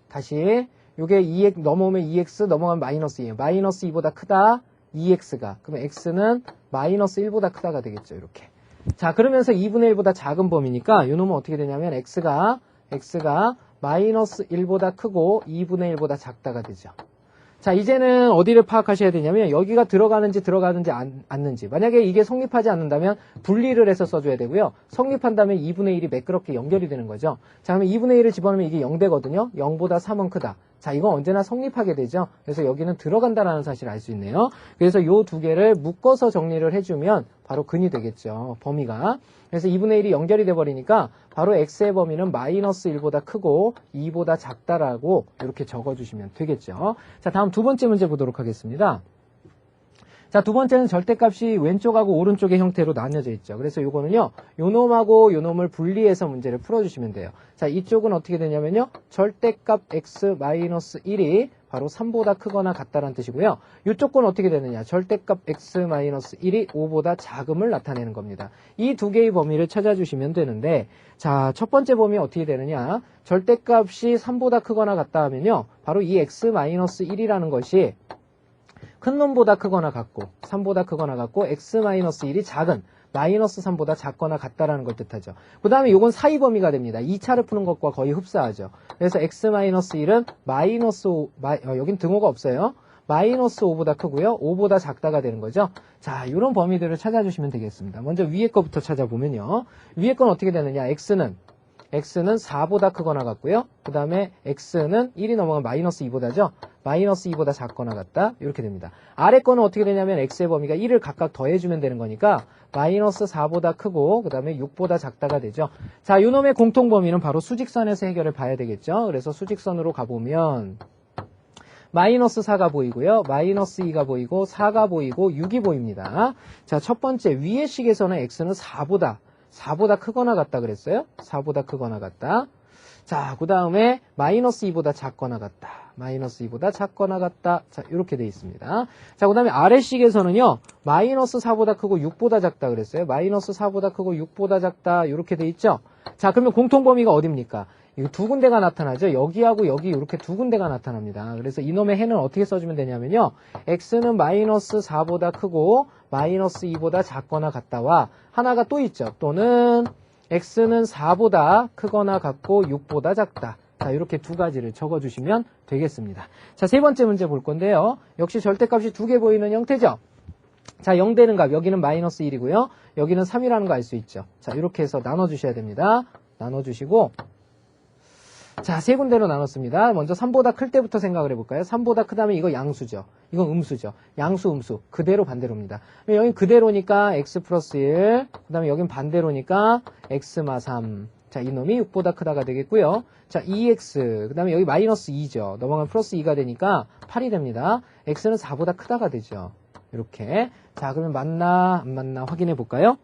다시, 요게 2x 넘어오면 2x 넘어가면 마이너스 2예요. 마이너스 2보다 크다 2x가. 그러면 x는 마이너스 1보다 크다가 되겠죠. 이렇게. 자, 그러면서 2분의 1보다 작은 범위니까 요 놈은 어떻게 되냐면 x가 마이너스 1보다 크고 2분의 1보다 작다가 되죠. 자, 이제는 어디를 파악하셔야 되냐면 여기가 들어가는지 않는지. 만약에 이게 성립하지 않는다면 분리를 해서 써줘야 되고요. 성립한다면 2분의 1이 매끄럽게 연결이 되는 거죠. 자, 그러면 2분의 1을 집어넣으면 이게 0 되거든요. 0보다 3은 크다. 자, 이건 언제나 성립하게 되죠. 그래서 여기는 들어간다라는 사실을 알 수 있네요. 그래서 요 두 개를 묶어서 정리를 해주면 바로 근이 되겠죠. 범위가. 그래서 2분의 1이 연결이 돼버리니까 바로 x의 범위는 마이너스 1보다 크고 2보다 작다라고 이렇게 적어주시면 되겠죠. 자, 다음 두 번째 문제 보도록 하겠습니다. 자, 두 번째는 절대값이 왼쪽하고 오른쪽의 형태로 나뉘어져 있죠. 그래서 요거는요, 요 놈하고 요 놈을 분리해서 문제를 풀어주시면 돼요. 자, 이쪽은 어떻게 되냐면요, 절대값 x-1이 바로 3보다 크거나 같다라는 뜻이고요. 이쪽 건 어떻게 되느냐, 절대값 x-1이 5보다 작음을 나타내는 겁니다. 이 두 개의 범위를 찾아주시면 되는데, 자, 첫 번째 범위 어떻게 되느냐, 절대값이 3보다 크거나 같다 하면요, 바로 이 x-1이라는 것이 큰 놈보다 크거나 같고 3보다 크거나 같고 x-1이 작은 마이너스 3보다 작거나 같다라는 걸 뜻하죠. 그 다음에 요건 사이 범위가 됩니다. 2차를 푸는 것과 거의 흡사하죠. 그래서 x-1은 마이너스 5, 여긴 등호가 없어요. 마이너스 5보다 크고요. 5보다 작다가 되는 거죠. 자, 이런 범위들을 찾아주시면 되겠습니다. 먼저 위에 거부터 찾아보면요. 위에 건 어떻게 되느냐. x는 4보다 크거나 같고요. 그 다음에 x는 1이 넘어가면 마이너스 2보다죠. 마이너스 2보다 작거나 같다. 이렇게 됩니다. 아래 거는 어떻게 되냐면 x의 범위가 1을 각각 더해주면 되는 거니까 마이너스 4보다 크고 그 다음에 6보다 작다가 되죠. 자, 요 놈의 공통 범위는 바로 수직선에서 해결을 봐야 되겠죠. 그래서 수직선으로 가보면 마이너스 4가 보이고요. 마이너스 2가 보이고 4가 보이고 6이 보입니다. 자, 첫 번째 위의 식에서는 x는 4보다 크거나 같다 그랬어요. 4보다 크거나 같다. 자, 그 다음에 마이너스 2보다 작거나 같다. 마이너스 2보다 작거나 같다. 자, 이렇게 돼 있습니다. 자, 그 다음에 아래식에서는요. 마이너스 4보다 크고 6보다 작다 그랬어요. 마이너스 4보다 크고 6보다 작다. 이렇게 돼 있죠. 자, 그러면 공통 범위가 어딥니까? 이거 두 군데가 나타나죠. 여기하고 여기 이렇게 두 군데가 나타납니다. 그래서 이놈의 해는 어떻게 써주면 되냐면요. x는 마이너스 4보다 크고 마이너스 2보다 작거나 같다와 하나가 또 있죠. 또는 x는 4보다 크거나 같고 6보다 작다. 자, 이렇게 두 가지를 적어주시면 되겠습니다. 자, 세 번째 문제 볼 건데요. 역시 절대값이 두 개 보이는 형태죠. 자, 0 되는 값, 여기는 마이너스 1이고요. 여기는 3이라는 거 알 수 있죠. 자, 이렇게 해서 나눠주셔야 됩니다. 나눠주시고, 자, 세 군데로 나눴습니다. 먼저 3보다 클 때부터 생각을 해볼까요? 3보다 크다면 이거 양수죠. 이건 음수죠. 양수, 음수. 그대로 반대로입니다. 여긴 그대로니까 x 플러스 1, 그 다음에 여긴 반대로니까 x마 3. 자, 이놈이 6보다 크다가 되겠고요. 자, 2x, 그 다음에 여기 마이너스 2죠. 넘어가면 플러스 2가 되니까 8이 됩니다. x는 4보다 크다가 되죠. 이렇게. 자, 그러면 맞나 안 맞나 확인해 볼까요?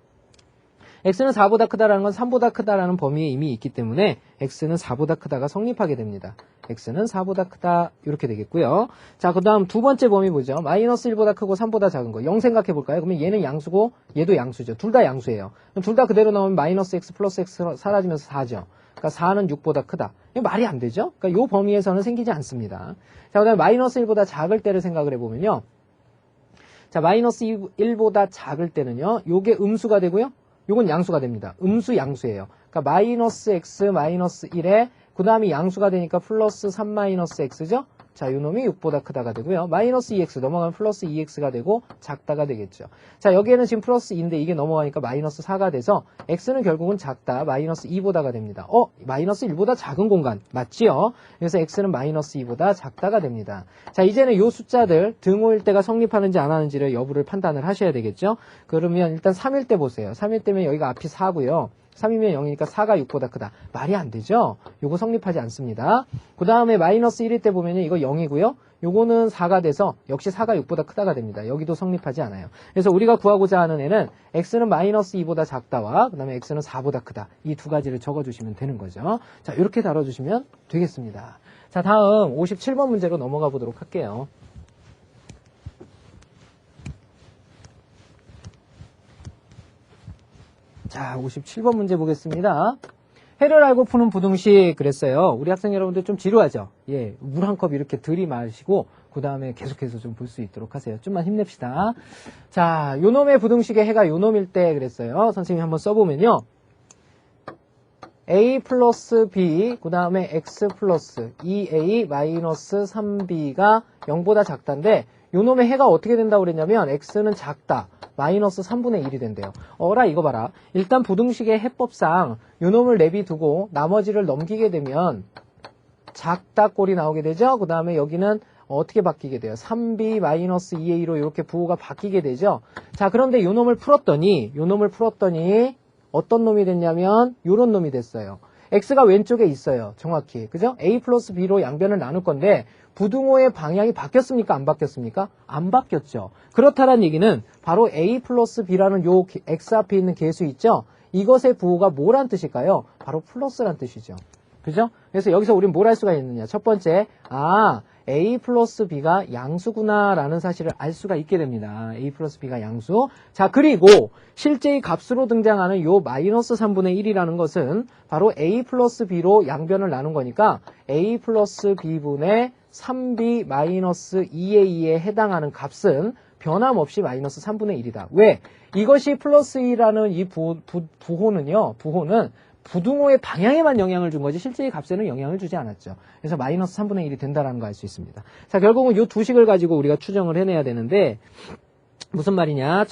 x는 4보다 크다라는 건 3보다 크다라는 범위에 이미 있기 때문에 x는 4보다 크다가 성립하게 됩니다. x는 4보다 크다 이렇게 되겠고요. 자, 그 다음 두 번째 범위 보죠. 마이너스 1보다 크고 3보다 작은 거 0 생각해 볼까요? 그러면 얘는 양수고 얘도 양수죠. 둘 다 양수예요. 둘 다 그대로 나오면 마이너스 x 플러스 x 사라지면서 4죠. 그러니까 4는 6보다 크다. 이거 말이 안 되죠? 그러니까 이 범위에서는 생기지 않습니다. 자, 그 다음에 마이너스 1보다 작을 때를 생각을 해보면요. 자, 마이너스 1보다 작을 때는요. 요게 음수가 되고요. 요건 양수가 됩니다. 음수 양수예요. 그러니까 마이너스 x 마이너스 1에 그 다음이 양수가 되니까 플러스 3 마이너스 x죠? 자, 요놈이 6보다 크다가 되고요. 마이너스 2x 넘어가면 플러스 2x가 되고 작다가 되겠죠. 자, 여기에는 지금 플러스 2인데 이게 넘어가니까 마이너스 4가 돼서 x는 결국은 작다. 마이너스 2보다가 됩니다. 마이너스 1보다 작은 공간 맞지요? 그래서 x는 마이너스 2보다 작다가 됩니다. 자, 이제는 요 숫자들 등호일 때가 성립하는지 안 하는지를 여부를 판단을 하셔야 되겠죠. 그러면 일단 3일 때 보세요. 3일 때면 여기가 앞이 4고요. 3이면 0이니까 4가 6보다 크다. 말이 안 되죠? 요거 성립하지 않습니다. 그 다음에 마이너스 1일 때 보면 이거 0이고요. 요거는 4가 돼서 역시 4가 6보다 크다가 됩니다. 여기도 성립하지 않아요. 그래서 우리가 구하고자 하는 애는 x는 마이너스 2보다 작다와 그 다음에 x는 4보다 크다. 이 두 가지를 적어주시면 되는 거죠. 자, 이렇게 다뤄주시면 되겠습니다. 자, 다음 57번 문제로 넘어가 보도록 할게요. 자, 57번 문제 보겠습니다. 해를 알고 푸는 부등식 그랬어요. 우리 학생 여러분들 좀 지루하죠? 예, 물 한 컵 이렇게 들이마시고 그 다음에 계속해서 좀 볼 수 있도록 하세요. 좀만 힘냅시다. 자, 요놈의 부등식의 해가 요놈일 때 그랬어요. 선생님이 한번 써보면요. a 플러스 b 그 다음에 x 플러스 2a 마이너스 3b가 0보다 작다인데 요놈의 해가 어떻게 된다고 그랬냐면 x는 작다. 마이너스 3분의 1이 된대요. 어라 이거 봐라. 일단 부등식의 해법상 요놈을 내비두고 나머지를 넘기게 되면 작다 꼴이 나오게 되죠. 그 다음에 여기는 어떻게 바뀌게 돼요? 3b 마이너스 2a로 이렇게 부호가 바뀌게 되죠. 자, 그런데 요놈을 풀었더니 어떤 놈이 됐냐면 요런 놈이 됐어요. x가 왼쪽에 있어요. 정확히. 그죠? a 플러스 b로 양변을 나눌 건데 부등호의 방향이 바뀌었습니까? 안 바뀌었습니까? 안 바뀌었죠. 그렇다는 얘기는 바로 a 플러스 b라는 요 x 앞에 있는 계수 있죠? 이것의 부호가 뭐란 뜻일까요? 바로 플러스란 뜻이죠. 그죠? 그래서 여기서 우리는 뭘 할 수가 있느냐? 첫 번째, a 플러스 b가 양수구나 라는 사실을 알 수가 있게 됩니다. a 플러스 b가 양수. 자, 그리고 실제의 값으로 등장하는 요 마이너스 3분의 1이라는 것은 바로 a 플러스 b로 양변을 나눈 거니까 a 플러스 b분의 3b 마이너스 2a에 해당하는 값은 변함없이 마이너스 3분의 1이다. 왜? 이것이 플러스 2라는 이 부호는 부등호의 방향에만 영향을 준 거지 실제의 값에는 영향을 주지 않았죠. 그래서 마이너스 3분의 1이 된다는 거 알 수 있습니다. 자, 결국은 이 두 식을 가지고 우리가 추정을 해내야 되는데 무슨 말이냐?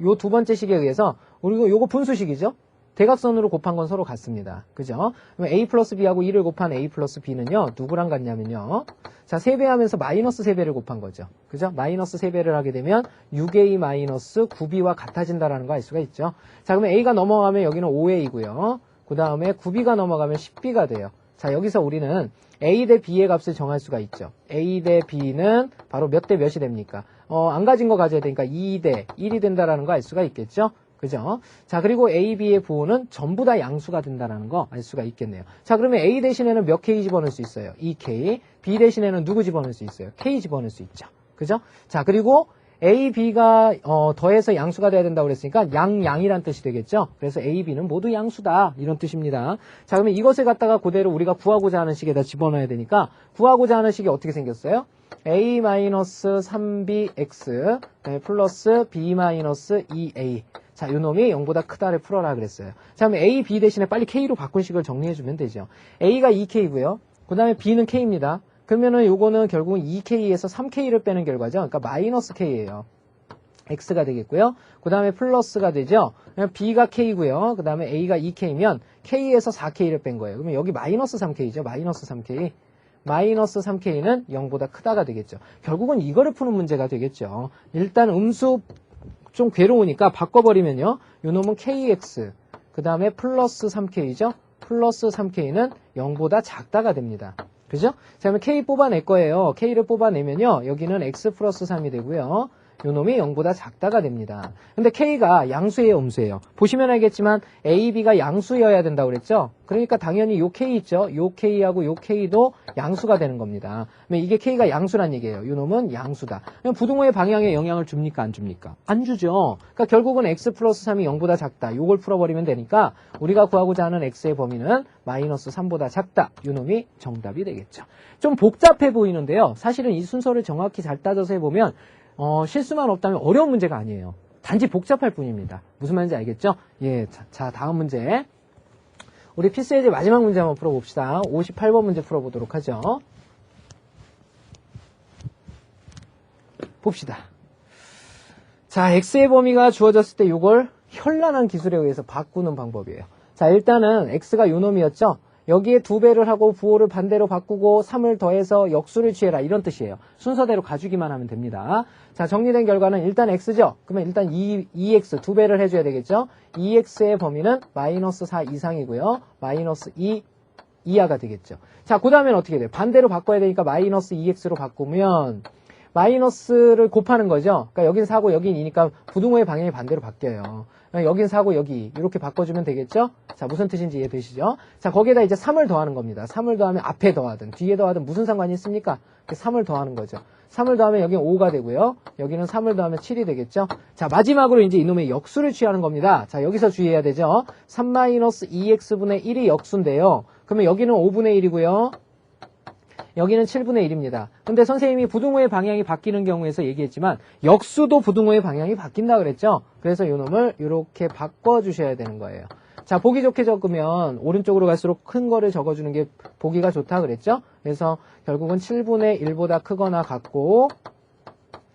요 두 번째 식에 의해서 우리가 요거 분수식이죠. 대각선으로 곱한 건 서로 같습니다. 그죠? 그럼 a 플러스 b하고 2를 곱한 a 플러스 b는요. 누구랑 같냐면요. 자, 3배하면서 마이너스 3배를 곱한 거죠. 그죠? 마이너스 3배를 하게 되면 6a 마이너스 9b와 같아진다라는 거 알 수가 있죠. 자, 그러면 a가 넘어가면 여기는 5a고요. 그 다음에 9b가 넘어가면 10b가 돼요. 자, 여기서 우리는 a 대 b의 값을 정할 수가 있죠. a 대 b는 바로 몇 대 몇이 됩니까? 안 가진 거 가져야 되니까 2 대 1이 된다라는 거 알 수가 있겠죠? 그죠? 자, 그리고 a, b의 부호는 전부 다 양수가 된다는 거 알 수가 있겠네요. 자, 그러면 a 대신에는 몇 k 집어넣을 수 있어요? 2k. b 대신에는 누구 집어넣을 수 있어요? k 집어넣을 수 있죠. 그죠? 자, 그리고 a, b가 더해서 양수가 돼야 된다고 그랬으니까 양이란 뜻이 되겠죠? 그래서 a, b는 모두 양수다. 이런 뜻입니다. 자, 그러면 이것을 갖다가 그대로 우리가 구하고자 하는 식에다 집어넣어야 되니까 구하고자 하는 식이 어떻게 생겼어요? a-3bx 플러스 b-2a. 자, 요 놈이 0보다 크다를 풀어라 그랬어요. 자, 그럼 a, b 대신에 빨리 k로 바꾼 식을 정리해주면 되죠. a가 2k고요. 그 다음에 b는 k입니다. 그러면은 요거는 결국은 2k에서 3k를 빼는 결과죠. 그러니까 마이너스 k예요. x가 되겠고요. 그 다음에 플러스가 되죠. b가 k고요. 그 다음에 a가 2k면 k에서 4k를 뺀 거예요. 그러면 여기 마이너스 3k죠. 마이너스 3k. 마이너스 3k는 0보다 크다가 되겠죠. 결국은 이거를 푸는 문제가 되겠죠. 일단 음수 좀 괴로우니까 바꿔버리면요. 요 놈은 kx, 그 다음에 플러스 3k죠. 플러스 3k는 0보다 작다가 됩니다. 그죠? 자, 그러면 k 뽑아낼 거예요. k를 뽑아내면요. 여기는 x 플러스 3이 되고요. 요 놈이 0보다 작다가 됩니다. 근데 k가 양수예요, 음수예요? 보시면 알겠지만 a, b가 양수여야 된다고 그랬죠? 그러니까 당연히 요 k 있죠? 요 k하고 요 k도 양수가 되는 겁니다. 그러면 이게 k가 양수란 얘기예요. 요 놈은 양수다. 그럼 부등호의 방향에 영향을 줍니까? 안 줍니까? 안 주죠. 그러니까 결국은 x 플러스 3이 0보다 작다. 요걸 풀어버리면 되니까 우리가 구하고자 하는 x의 범위는 마이너스 3보다 작다. 요 놈이 정답이 되겠죠. 좀 복잡해 보이는데요. 사실은 이 순서를 정확히 잘 따져서 해보면 실수만 없다면 어려운 문제가 아니에요. 단지 복잡할 뿐입니다. 무슨 말인지 알겠죠? 예, 자, 다음 문제. 우리 필수예제 마지막 문제 한번 풀어봅시다. 58번 문제 풀어보도록 하죠. 봅시다. 자, x의 범위가 주어졌을 때 이걸 현란한 기술에 의해서 바꾸는 방법이에요. 자, 일단은 x가 요 놈이었죠. 여기에 2배를 하고 부호를 반대로 바꾸고 3을 더해서 역수를 취해라 이런 뜻이에요. 순서대로 가주기만 하면 됩니다. 자, 정리된 결과는 일단 x죠. 그러면 일단 2x 2배를 해줘야 되겠죠. 2x의 범위는 마이너스 4 이상이고요. 마이너스 2 이하가 되겠죠. 자, 그 다음엔 어떻게 돼요? 반대로 바꿔야 되니까 마이너스 2x로 바꾸면 마이너스를 곱하는 거죠. 그러니까 여긴 4고 여긴 2니까 부등호의 방향이 반대로 바뀌어요. 여긴 4고 여기 이렇게 바꿔주면 되겠죠? 자, 무슨 뜻인지 이해되시죠? 자, 거기에다 이제 3을 더하는 겁니다. 3을 더하면 앞에 더하든 뒤에 더하든 무슨 상관이 있습니까? 3을 더하는 거죠. 3을 더하면 여기는 5가 되고요. 여기는 3을 더하면 7이 되겠죠? 자, 마지막으로 이제 이놈의 역수를 취하는 겁니다. 자, 여기서 주의해야 되죠? 3-2x분의 1이 역수인데요. 그러면 여기는 5분의 1이고요. 여기는 7분의 1입니다. 근데 선생님이 부등호의 방향이 바뀌는 경우에서 얘기했지만 역수도 부등호의 방향이 바뀐다 그랬죠? 그래서 이 놈을 이렇게 바꿔주셔야 되는 거예요. 자, 보기 좋게 적으면 오른쪽으로 갈수록 큰 거를 적어주는 게 보기가 좋다 그랬죠? 그래서 결국은 7분의 1보다 크거나 같고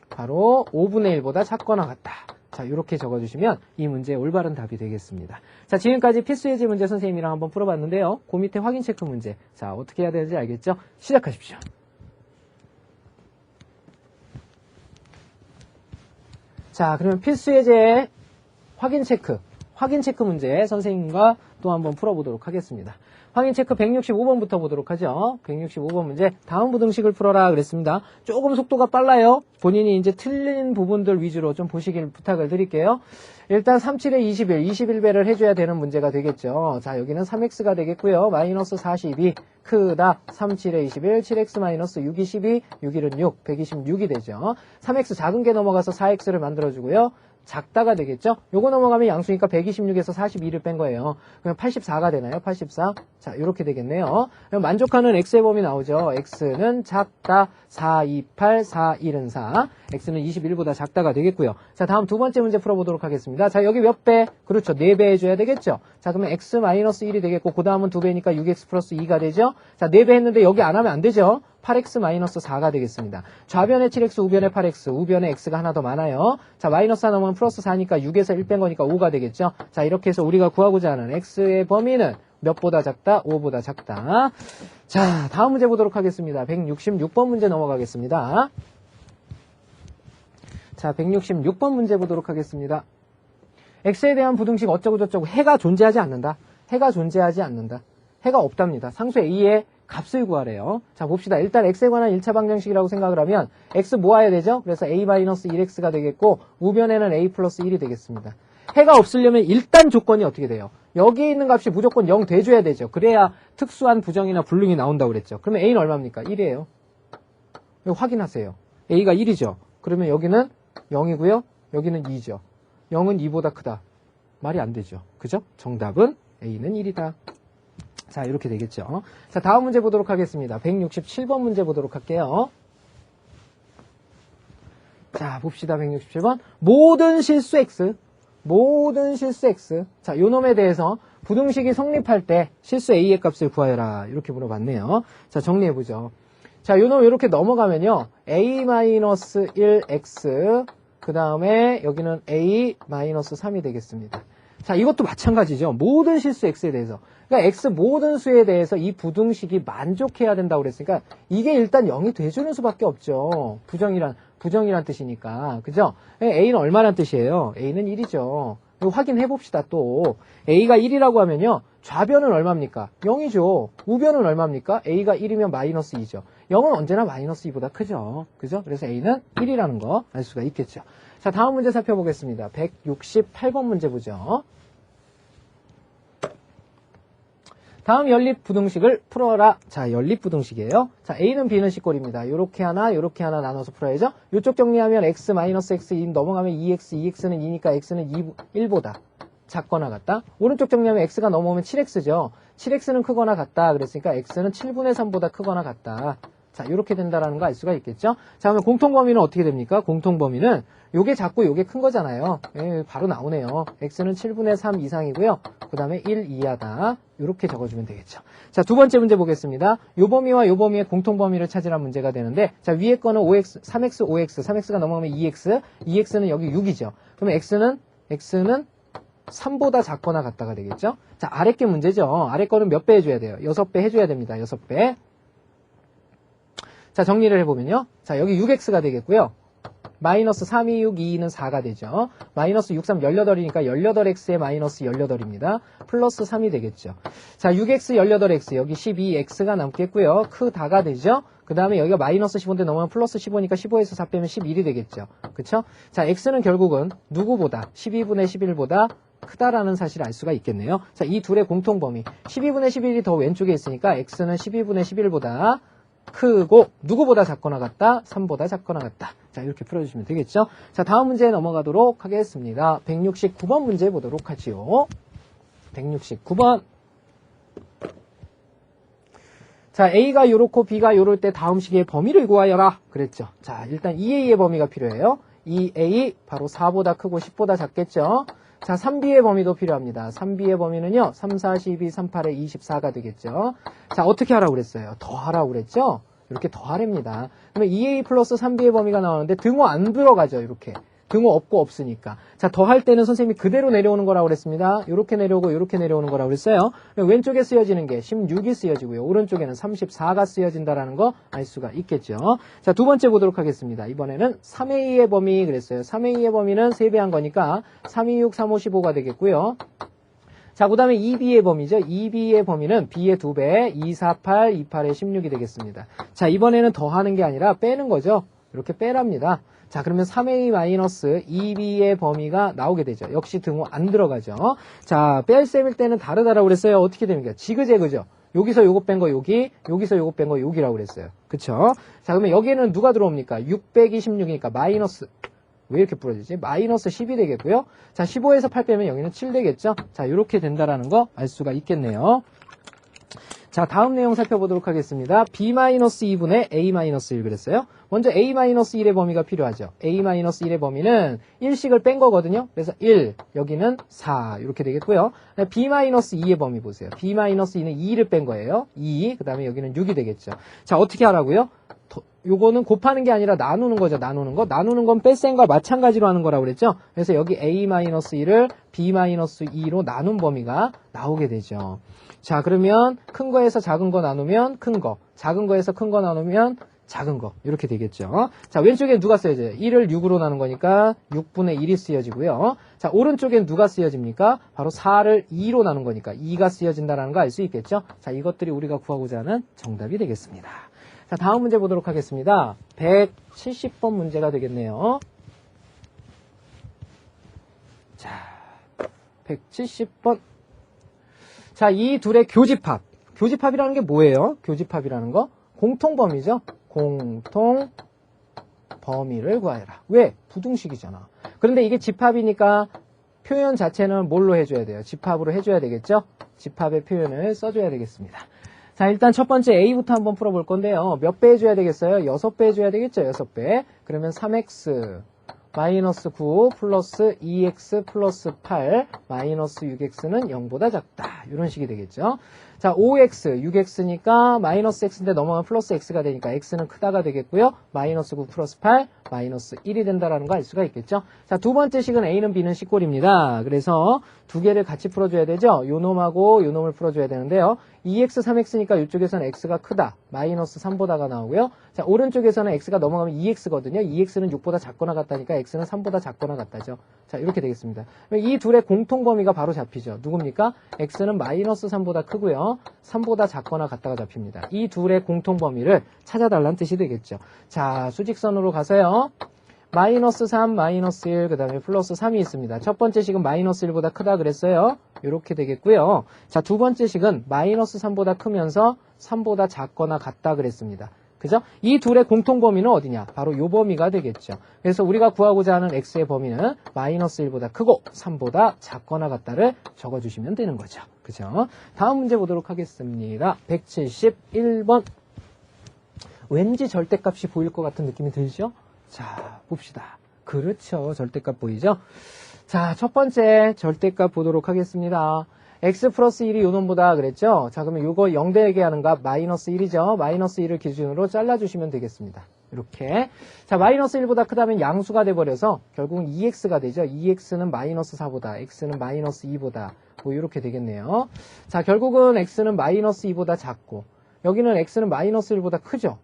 바로 5분의 1보다 작거나 같다. 자, 이렇게 적어주시면 이 문제의 올바른 답이 되겠습니다. 자, 지금까지 필수예제 문제 선생님이랑 한번 풀어봤는데요. 그 밑에 확인 체크 문제. 자, 어떻게 해야 되는지 알겠죠? 시작하십시오. 자, 그러면 필수예제 확인 체크 문제 선생님과 또 한번 풀어보도록 하겠습니다. 확인 체크 165번부터 보도록 하죠. 165번 문제. 다음 부등식을 풀어라 그랬습니다. 조금 속도가 빨라요. 본인이 이제 틀린 부분들 위주로 좀 보시길 부탁을 드릴게요. 일단 37에 21, 21배를 해줘야 되는 문제가 되겠죠. 자, 여기는 3x가 되겠고요. 마이너스 42 크다 37에 21, 7x 마이너스 6이 12, 6일은 6, 126이 되죠. 3x 작은 게 넘어가서 4x를 만들어주고요. 작다가 되겠죠? 요거 넘어가면 양수니까 126에서 42를 뺀 거예요. 그럼 84가 되나요? 84. 자, 이렇게 되겠네요. 그럼 만족하는 x의 범위 나오죠. x는 작다 4, 2, 8, 4, 1은 4. x는 21보다 작다가 되겠고요. 자, 다음 두 번째 문제 풀어보도록 하겠습니다. 자, 여기 몇 배? 그렇죠. 4배 해줘야 되겠죠? 자, 그러면 x 마이너스 1이 되겠고 그 다음은 2배니까 6x 플러스 2가 되죠? 자, 4배 했는데 여기 안 하면 안 되죠? 8x 마이너스 4가 되겠습니다. 좌변에 7x, 우변에 8x, 우변에 x가 하나 더 많아요. 자, 마이너스 하나 넣으면 플러스 4니까 6에서 1 뺀 거니까 5가 되겠죠. 자, 이렇게 해서 우리가 구하고자 하는 x의 범위는 몇보다 작다? 5보다 작다. 자, 다음 문제 보도록 하겠습니다. 166번 문제 넘어가겠습니다. 자, 166번 문제 보도록 하겠습니다. x에 대한 부등식 어쩌고저쩌고 해가 존재하지 않는다. 해가 존재하지 않는다. 해가 없답니다. 상수 a의 값을 구하래요. 자, 봅시다. 일단 x에 관한 1차 방정식이라고 생각을 하면 x 모아야 되죠? 그래서 a-1x가 되겠고 우변에는 a 플러스 1이 되겠습니다. 해가 없으려면 일단 조건이 어떻게 돼요? 여기 있는 값이 무조건 0 돼줘야 되죠. 그래야 특수한 부정이나 불능이 나온다고 그랬죠. 그러면 a는 얼마입니까? 1이에요. 이거 확인하세요. a가 1이죠. 그러면 여기는 0이고요. 여기는 2죠. 0은 2보다 크다. 말이 안 되죠. 그죠? 정답은 a는 1이다. 자, 이렇게 되겠죠. 자, 다음 문제 보도록 하겠습니다. 167번 문제 보도록 할게요. 자, 봅시다. 167번. 모든 실수 x. 자, 요 놈에 대해서 부등식이 성립할 때 실수 a의 값을 구하여라. 이렇게 물어봤네요. 자, 정리해보죠. 자, 요 놈 이렇게 넘어가면요. a-1x, 그 다음에 여기는 a-3이 되겠습니다. 자, 이것도 마찬가지죠. 모든 실수 x에 대해서. 그러니까 x 모든 수에 대해서 이 부등식이 만족해야 된다고 그랬으니까 이게 일단 0이 돼주는 수밖에 없죠. 부정이란 뜻이니까. 그죠? a는 얼마란 뜻이에요? a는 1이죠. 이거 확인해 봅시다 또. a가 1이라고 하면요. 좌변은 얼마입니까? 0이죠. 우변은 얼마입니까? a가 1이면 마이너스 2죠. 0은 언제나 마이너스 2보다 크죠. 그죠? 그래서 a는 1이라는 거 알 수가 있겠죠. 자, 다음 문제 살펴보겠습니다. 168번 문제 보죠. 다음 연립부등식을 풀어라. 자, 연립부등식이에요. 자, A는 B는 C꼴입니다. 요렇게 하나 나눠서 풀어야죠. 요쪽 정리하면 X-X 2 넘어가면 2X, 2X는 2니까 X는 1보다 작거나 같다. 오른쪽 정리하면 X가 넘어오면 7X죠. 7X는 크거나 같다. 그랬으니까 X는 7분의 3보다 크거나 같다. 자, 이렇게 된다라는 거 알 수가 있겠죠? 자, 그러면 공통범위는 어떻게 됩니까? 공통범위는 요게 작고 요게 큰 거잖아요. 예, 바로 나오네요. x는 7분의 3 이상이고요. 그 다음에 1 이하다. 이렇게 적어주면 되겠죠. 자, 두 번째 문제 보겠습니다. 요 범위와 요 범위의 공통범위를 찾으란 문제가 되는데, 자, 위에 거는 5x, 3x, 5x, 3x가 넘어가면 2x, 2x는 여기 6이죠. 그러면 x는 3보다 작거나 같다가 되겠죠? 자, 아래 게 문제죠. 아래 거는 몇 배 해줘야 돼요? 6배 해줘야 됩니다. 6배. 자, 정리를 해보면요. 자, 여기 6x가 되겠고요. 마이너스 3, 2, 6, 2는 4가 되죠. 마이너스 6, 3, 18이니까 18x에 마이너스 18입니다. 플러스 3이 되겠죠. 자, 6x, 18x, 여기 12x가 남겠고요. 크다가 되죠. 그 다음에 여기가 마이너스 15인데 넘어가면 플러스 15니까 15에서 4 빼면 11이 되겠죠. 그쵸? 자, x는 결국은 누구보다, 12분의 11보다 크다라는 사실을 알 수가 있겠네요. 자, 이 둘의 공통범위. 12분의 11이 더 왼쪽에 있으니까 x는 12분의 11보다 크고 누구보다 작거나 같다? 3보다 작거나 같다. 자, 이렇게 풀어주시면 되겠죠. 자, 다음 문제에 넘어가도록 하겠습니다. 169번 문제 보도록 하지요. 169번. 자, A가 요렇고 B가 요럴 때 다음 식의 범위를 구하여라. 그랬죠. 자, 일단 2A의 범위가 필요해요. 2A 바로 4보다 크고 10보다 작겠죠. 자, 3B의 범위도 필요합니다. 3B의 범위는요. 3, 4, 12, 3, 8에 24가 되겠죠. 자, 어떻게 하라고 그랬어요? 더하라고 그랬죠? 이렇게 더하랍니다. 그러면 2A 플러스 3B의 범위가 나오는데 등호 안 들어가죠. 이렇게. 등호 없고 없으니까. 자, 더할 때는 선생님이 그대로 내려오는 거라고 그랬습니다. 이렇게 내려오고 이렇게 내려오는 거라고 그랬어요. 왼쪽에 쓰여지는 게 16이 쓰여지고요. 오른쪽에는 34가 쓰여진다라는 거 알 수가 있겠죠. 자, 두 번째 보도록 하겠습니다. 이번에는 3A의 범위 그랬어요. 3A의 범위는 3배한 거니까 3, 2, 6, 3, 5, 15가 되겠고요. 자, 그 다음에 2B의 범위죠. 2B의 범위는 B의 2배, 2, 4, 8, 2, 8에 16이 되겠습니다. 자, 이번에는 더하는 게 아니라 빼는 거죠. 이렇게 빼랍니다. 자, 그러면 3A-2B의 범위가 나오게 되죠. 역시 등호 안 들어가죠. 자, 뺄셈일 때는 다르다라고 그랬어요. 어떻게 됩니까? 지그재그죠. 여기서 요거 뺀 거 여기, 여기서 요거 뺀 거 여기라고 그랬어요. 그쵸? 자, 그러면 여기에는 누가 들어옵니까? 6 빼기 16이니까 마이너스, 왜 이렇게 부러지지? 마이너스 10이 되겠고요. 자, 15에서 8 빼면 여기는 7 되겠죠? 자, 이렇게 된다라는 거 알 수가 있겠네요. 자, 다음 내용 살펴보도록 하겠습니다. B-2분의 A-1 그랬어요. 먼저 A-1의 범위가 필요하죠. A-1의 범위는 1식을 뺀 거거든요. 그래서 1, 여기는 4 이렇게 되겠고요. B-2의 범위 보세요. B-2는 2를 뺀 거예요. 2, 그 다음에 여기는 6이 되겠죠. 자, 어떻게 하라고요? 요거는 곱하는 게 아니라 나누는 거죠. 나누는 거. 나누는 건 뺄셈과 마찬가지로 하는 거라고 그랬죠. 그래서 여기 A-1을 B-2로 나눈 범위가 나오게 되죠. 자, 그러면 큰 거에서 작은 거 나누면 큰 거, 작은 거에서 큰 거 나누면 작은 거 이렇게 되겠죠. 자, 왼쪽엔 누가 쓰여져요? 1을 6으로 나눈 거니까 6분의 1이 쓰여지고요. 자, 오른쪽엔 누가 쓰여집니까? 바로 4를 2로 나눈 거니까 2가 쓰여진다는 거 알 수 있겠죠. 자, 이것들이 우리가 구하고자 하는 정답이 되겠습니다. 자, 다음 문제 보도록 하겠습니다. 170번 문제가 되겠네요. 자, 170번. 자, 이 둘의 교집합. 교집합이라는 게 뭐예요? 교집합이라는 거? 공통범위죠? 공통범위를 구하여라. 왜? 부등식이잖아. 그런데 이게 집합이니까 표현 자체는 뭘로 해줘야 돼요? 집합으로 해줘야 되겠죠? 집합의 표현을 써줘야 되겠습니다. 자, 일단 첫 번째 A부터 한번 풀어볼 건데요. 몇 배 해줘야 되겠어요? 6배 해줘야 되겠죠? 6배. 그러면 3x 마이너스 9 플러스 2x 플러스 8 마이너스 6x는 0보다 작다. 이런 식이 되겠죠. 자, 5x, 6x니까 마이너스 x인데 넘어가면 플러스 x가 되니까 x는 크다가 되겠고요. 마이너스 9 플러스 8 마이너스 1이 된다라는 거 알 수가 있겠죠. 자, 두 번째 식은 a는 b는 식골입니다. 그래서 두 개를 같이 풀어줘야 되죠. 요 놈하고 요 놈을 풀어줘야 되는데요. 2x, 3x니까 이쪽에서는 x가 크다. 마이너스 3보다가 나오고요. 자, 오른쪽에서는 x가 넘어가면 2x거든요. 2x는 6보다 작거나 같다니까 x는 3보다 작거나 같다죠. 자, 이렇게 되겠습니다. 이 둘의 공통범위가 바로 잡히죠. 누굽니까? x는 마이너스 3보다 크고요. 3보다 작거나 같다가 잡힙니다. 이 둘의 공통범위를 찾아달라는 뜻이 되겠죠. 자, 수직선으로 가서요. 마이너스 3, 마이너스 1, 그 다음에 플러스 3이 있습니다. 첫 번째 식은 마이너스 1보다 크다 그랬어요. 이렇게 되겠고요. 자, 두 번째 식은 마이너스 3보다 크면서 3보다 작거나 같다 그랬습니다. 그죠? 이 둘의 공통범위는 어디냐? 바로 요 범위가 되겠죠. 그래서 우리가 구하고자 하는 x의 범위는 마이너스 1보다 크고 3보다 작거나 같다를 적어주시면 되는 거죠. 그죠? 다음 문제 보도록 하겠습니다. 171번. 왠지 절대값이 보일 것 같은 느낌이 들죠? 자, 봅시다. 그렇죠. 절대값 보이죠? 자, 첫 번째 절대값 보도록 하겠습니다. x 플러스 1이 요놈보다 그랬죠? 자, 그러면 요거 0대에게 하는 값 마이너스 1이죠? 마이너스 1을 기준으로 잘라주시면 되겠습니다. 이렇게. 자, 마이너스 1보다 크다면 양수가 돼버려서 결국은 2x가 되죠? 2x는 마이너스 4보다, x는 마이너스 2보다, 뭐 이렇게 되겠네요. 자, 결국은 x는 마이너스 2보다 작고, 여기는 x는 마이너스 1보다 크죠?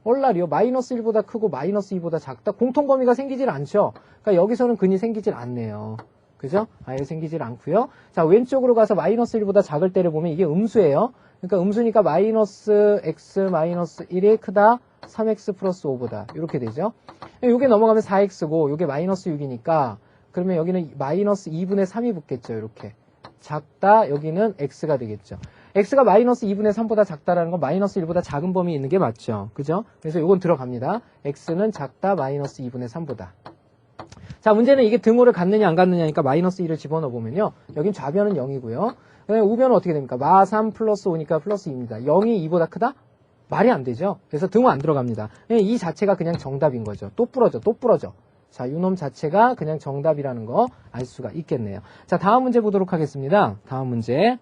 얼라리요. 마이너스 1보다 크고 마이너스 2보다 작다. 공통범위가 생기질 않죠? 그러니까 여기서는 근이 생기질 않네요. 그죠? 아예 생기질 않고요. 자, 왼쪽으로 가서 마이너스 1보다 작을 때를 보면 이게 음수예요. 그러니까 음수니까 마이너스 x 마이너스 1이 크다 3x 플러스 5보다 이렇게 되죠. 요게 넘어가면 4x고 요게 마이너스 6이니까 그러면 여기는 마이너스 2분의 3이 붙겠죠. 이렇게. 작다 여기는 x가 되겠죠. x가 마이너스 2분의 3보다 작다라는 건 마이너스 1보다 작은 범위에 있는 게 맞죠. 그죠? 그래서 요건 들어갑니다. x는 작다 마이너스 2분의 3보다. 자, 문제는 이게 등호를 갖느냐 안 갖느냐니까 마이너스 1을 집어넣어 보면요. 여긴 좌변은 0이고요. 우변은 어떻게 됩니까? 마 3 플러스 5니까 플러스 2입니다. 0이 2보다 크다? 말이 안 되죠. 그래서 등호 안 들어갑니다. 이 자체가 그냥 정답인 거죠. 또 부러져. 자, 요놈 자체가 그냥 정답이라는 거 알 수가 있겠네요. 자, 다음 문제 보도록 하겠습니다. 다음 문제.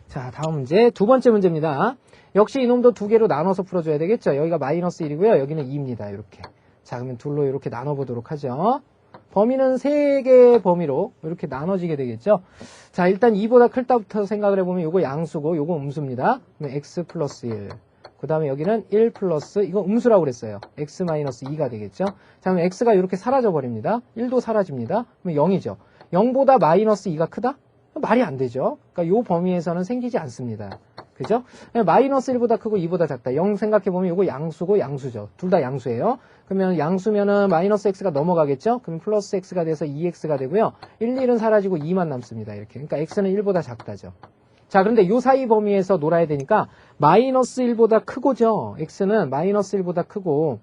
자, 다음 문제. 두 번째 문제입니다. 역시 이놈도 두 개로 나눠서 풀어줘야 되겠죠. 여기가 마이너스 1이고요. 여기는 2입니다. 이렇게. 자, 그러면 둘로 이렇게 나눠보도록 하죠. 범위는 세 개의 범위로 이렇게 나눠지게 되겠죠. 자, 일단 2보다 클 때부터 생각을 해보면 요거 양수고 요거 음수입니다. 그러면 x 플러스 1. 그 다음에 여기는 1 플러스, 이거 음수라고 그랬어요. x 마이너스 2가 되겠죠. 자, 그럼 x가 이렇게 사라져버립니다. 1도 사라집니다. 그러면 0이죠. 0보다 마이너스 2가 크다? 말이 안 되죠. 그러니까 요 범위에서는 생기지 않습니다. 그죠? 마이너스 1보다 크고 2보다 작다. 0 생각해보면 요거 양수고 양수죠. 둘 다 양수예요. 그러면 양수면은 마이너스 x가 넘어가겠죠? 그럼 플러스 x가 돼서 2x가 되고요. 1, 1은 사라지고 2만 남습니다. 이렇게. 그러니까 x는 1보다 작다죠. 자, 그런데 요 사이 범위에서 놀아야 되니까 마이너스 1보다 크고죠. x는 마이너스 1보다 크고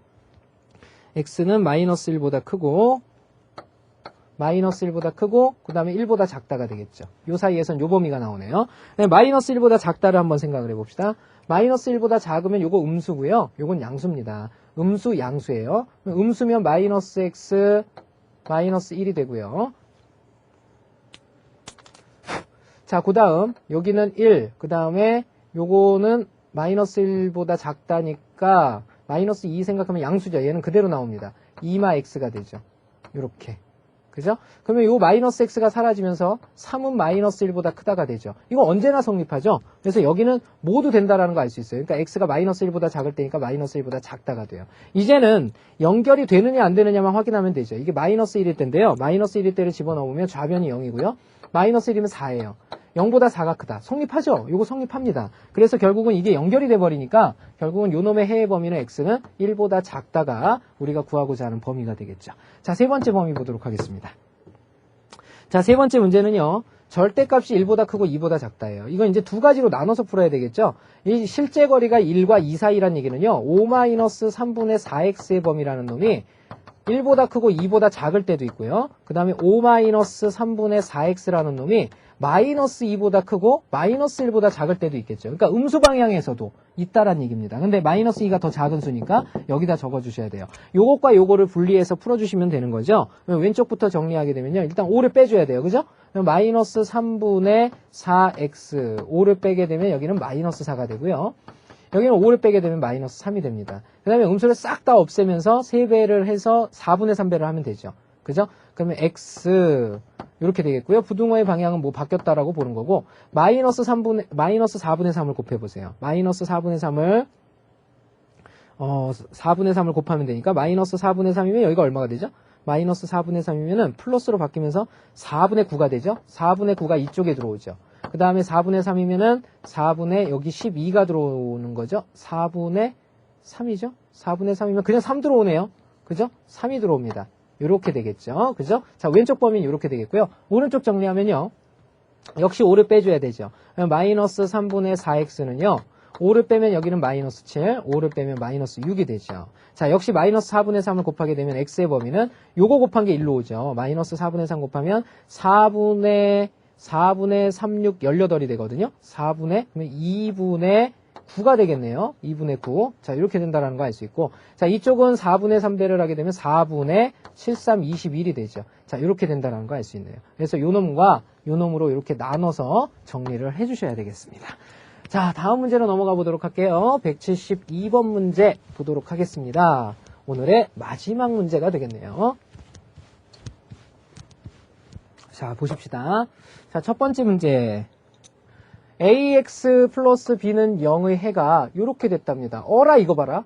마이너스 1보다 크고 그 다음에 1보다 작다가 되겠죠. 요 사이에선 요 범위가 나오네요. 마이너스 1보다 작다를 한번 생각을 해봅시다. 마이너스 1보다 작으면 요거 음수고요. 요건 양수입니다. 음수 양수예요. 음수면 마이너스 x 마이너스 1이 되고요. 자, 그 다음 여기는 1, 그 다음에 요거는 마이너스 1보다 작다니까 마이너스 2 생각하면 양수죠. 얘는 그대로 나옵니다. 2마 x가 되죠. 요렇게. 그죠? 그러면 요 마이너스 x가 사라지면서 3은 마이너스 1보다 크다가 되죠. 이거 언제나 성립하죠? 그래서 여기는 모두 된다라는 거 알 수 있어요. 그러니까 x가 마이너스 1보다 작을 때니까 마이너스 1보다 작다가 돼요. 이제는 연결이 되느냐 안 되느냐만 확인하면 되죠. 이게 마이너스 1일 때인데요. 마이너스 1일 때를 집어넣으면 좌변이 0이고요. 마이너스 1이면 4예요. 0보다 4가 크다. 성립하죠? 요거 성립합니다. 그래서 결국은 이게 연결이 돼버리니까 결국은 요놈의 해의 범위는 x는 1보다 작다가 우리가 구하고자 하는 범위가 되겠죠. 자, 세 번째 범위 보도록 하겠습니다. 자, 세 번째 문제는요. 절대값이 1보다 크고 2보다 작다예요. 이건 이제 두 가지로 나눠서 풀어야 되겠죠. 이 실제 거리가 1과 2 사이란 얘기는요. 5-3분의 4x의 범위라는 놈이 1보다 크고 2보다 작을 때도 있고요. 그 다음에 5-3분의 4x라는 놈이 마이너스 2보다 크고 마이너스 1보다 작을 때도 있겠죠. 그러니까 음수 방향에서도 있다란 얘기입니다. 근데 마이너스 2가 더 작은 수니까 여기다 적어주셔야 돼요. 요것과 요거를 분리해서 풀어주시면 되는 거죠. 왼쪽부터 정리하게 되면요. 일단 5를 빼줘야 돼요. 그죠? 마이너스 3분의 4x 5를 빼게 되면 여기는 마이너스 4가 되고요. 여기는 5를 빼게 되면 마이너스 3이 됩니다. 그 다음에 음수를 싹 다 없애면서 3배를 해서 4분의 3배를 하면 되죠. 그죠? 그러면 x 이렇게 되겠고요. 부등호의 방향은 뭐 바뀌었다라고 보는 거고 마이너스 4분의 3을 곱해보세요. 마이너스 4분의 3을 4분의 3을 곱하면 되니까 마이너스 4분의 3이면 여기가 얼마가 되죠? 마이너스 4분의 3이면은 플러스로 바뀌면서 4분의 9가 되죠? 4분의 9가 이쪽에 들어오죠. 그 다음에 4분의 3이면은 4분의 여기 12가 들어오는 거죠? 4분의 3이죠? 4분의 3이면 그냥 3 들어오네요. 그죠? 3이 들어옵니다. 이렇게 되겠죠. 그죠? 자, 왼쪽 범위는 이렇게 되겠고요. 오른쪽 정리하면요. 역시 5를 빼줘야 되죠. 마이너스 3분의 4x는요. 5를 빼면 여기는 마이너스 7, 5를 빼면 마이너스 6이 되죠. 자, 역시 마이너스 4분의 3을 곱하게 되면 x의 범위는 요거 곱한 게 1로 오죠. 마이너스 4분의 3 곱하면 4분의 4분의 36, 18이 되거든요. 4분의, 그러면 2분의 9가 되겠네요. 2분의 9. 자, 이렇게 된다는 거 알 수 있고. 자, 이쪽은 4분의 3대를 하게 되면 4분의 73, 21이 되죠. 자, 이렇게 된다는 거 알 수 있네요. 그래서 요 놈과 요 놈으로 이렇게 나눠서 정리를 해 주셔야 되겠습니다. 자, 다음 문제로 넘어가 보도록 할게요. 172번 문제 보도록 하겠습니다. 오늘의 마지막 문제가 되겠네요. 자, 보십시다. 자, 첫 번째 문제. ax 플러스 b는 0의 해가 이렇게 됐답니다. 어라 이거 봐라.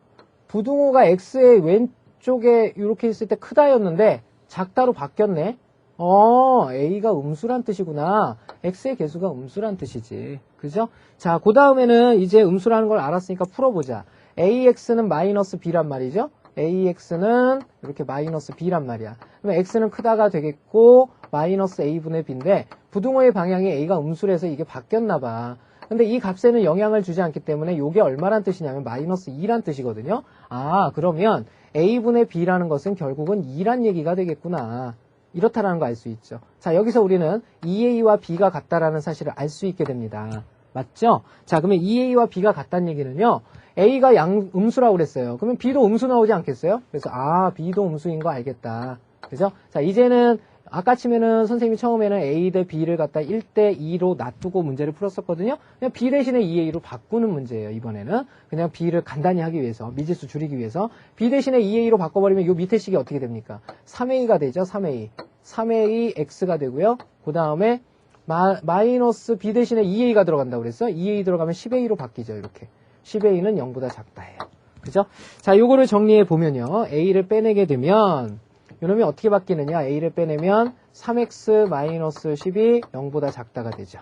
부등호가 x의 왼쪽에 이렇게 있을 때 크다였는데 작다로 바뀌었네. a가 음수란 뜻이구나. x의 개수가 음수란 뜻이지. 그죠? 자, 그 다음에는 이제 음수라는 걸 알았으니까 풀어보자. ax는 마이너스 b란 말이죠. ax는 이렇게 마이너스 b란 말이야. 그러면 x는 크다가 되겠고 마이너스 a분의 b인데 부등호의 방향이 a가 음수라서 이게 바뀌었나 봐. 근데 이 값에는 영향을 주지 않기 때문에 이게 얼마란 뜻이냐면 마이너스 2란 뜻이거든요. 아, 그러면 a분의 b라는 것은 결국은 2란 얘기가 되겠구나. 이렇다라는 거 알 수 있죠. 자, 여기서 우리는 2a와 b가 같다라는 사실을 알 수 있게 됩니다. 맞죠? 자, 그러면 2a와 b가 같다는 얘기는요. a가 음수라고 그랬어요. 그러면 b도 음수 나오지 않겠어요? 그래서 b도 음수인 거 알겠다. 그죠? 자, 이제는 아까 치면은 선생님이 처음에는 a 대 b를 갖다 1대 2로 놔두고 문제를 풀었었거든요. 그냥 b 대신에 2a로 바꾸는 문제예요. 이번에는 그냥 b를 간단히 하기 위해서, 미지수 줄이기 위해서 b 대신에 2a로 바꿔버리면 요 밑에 식이 어떻게 됩니까? 3a가 되죠. 3a 3ax가 되고요. 그 다음에 마이너스 b 대신에 2a가 들어간다고 그랬어. 2a 들어가면 10a로 바뀌죠. 이렇게 10a는 0보다 작다예요. 그죠? 자, 요거를 정리해 보면요. a를 빼내게 되면 요놈이 어떻게 바뀌느냐. a를 빼내면 3x-10이 0보다 작다가 되죠.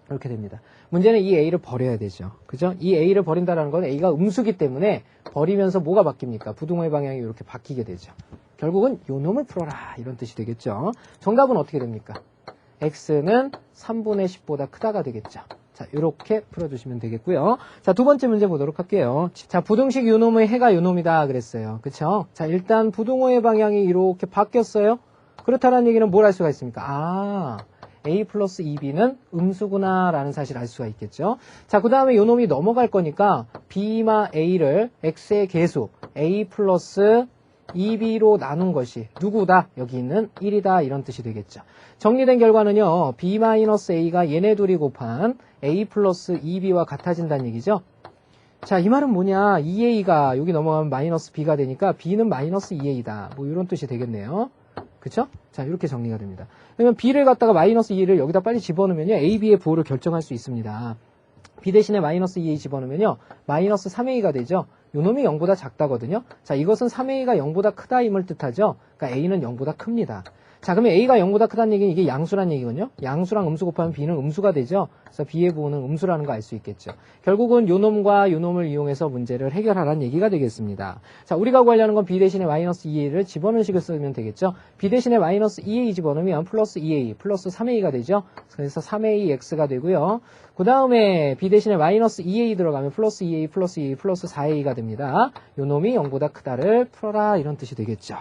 이렇게 됩니다. 문제는 이 a를 버려야 되죠. 그죠? 이 a를 버린다는 건 a가 음수기 때문에 버리면서 뭐가 바뀝니까? 부등호의 방향이 이렇게 바뀌게 되죠. 결국은 요 놈을 풀어라 이런 뜻이 되겠죠. 정답은 어떻게 됩니까? x는 3분의 10보다 크다가 되겠죠. 자, 이렇게 풀어주시면 되겠고요. 자, 두 번째 문제 보도록 할게요. 자, 부등식 요놈의 해가 요놈이다 그랬어요. 그쵸? 자, 일단 부등호의 방향이 이렇게 바뀌었어요. 그렇다는 얘기는 뭘 알 수가 있습니까? a 플러스 2b는 음수구나 라는 사실을 알 수가 있겠죠. 자, 그 다음에 요놈이 넘어갈 거니까 b마 a를 x의 개수 a 플러스 2b로 나눈 것이 누구다? 여기 있는 1이다 이런 뜻이 되겠죠. 정리된 결과는요. b-a가 얘네 둘이 곱한 a 플러스 2b와 같아진다는 얘기죠. 자, 이 말은 뭐냐. 2a가 여기 넘어가면 마이너스 b가 되니까 b는 마이너스 2a다. 뭐 이런 뜻이 되겠네요. 그쵸? 자, 이렇게 정리가 됩니다. 그러면 b를 갖다가 마이너스 2를 여기다 빨리 집어넣으면요. a, b의 부호를 결정할 수 있습니다. b 대신에 마이너스 2a 집어넣으면요. 마이너스 3a가 되죠. 요놈이 0보다 작다거든요. 자, 이것은 3a가 0보다 크다임을 뜻하죠. 그러니까 a는 0보다 큽니다. 자, 그러면 a가 0보다 크다는 얘기는 이게 양수란 얘기거든요. 양수랑 음수 곱하면 b는 음수가 되죠. 그래서 b의 부호는 음수라는 거 알 수 있겠죠. 결국은 요놈과 요놈을 이용해서 문제를 해결하라는 얘기가 되겠습니다. 자, 우리가 구하려는 건 b 대신에 마이너스 2a를 집어넣은 식을 쓰면 되겠죠. b 대신에 마이너스 2a 집어넣으면 플러스 2a 플러스 3a가 되죠. 그래서 3ax가 되고요. 그 다음에 b 대신에 마이너스 2a 들어가면 플러스 2a 플러스 2a 플러스 4a가 됩니다. 요놈이 0보다 크다를 풀어라 이런 뜻이 되겠죠.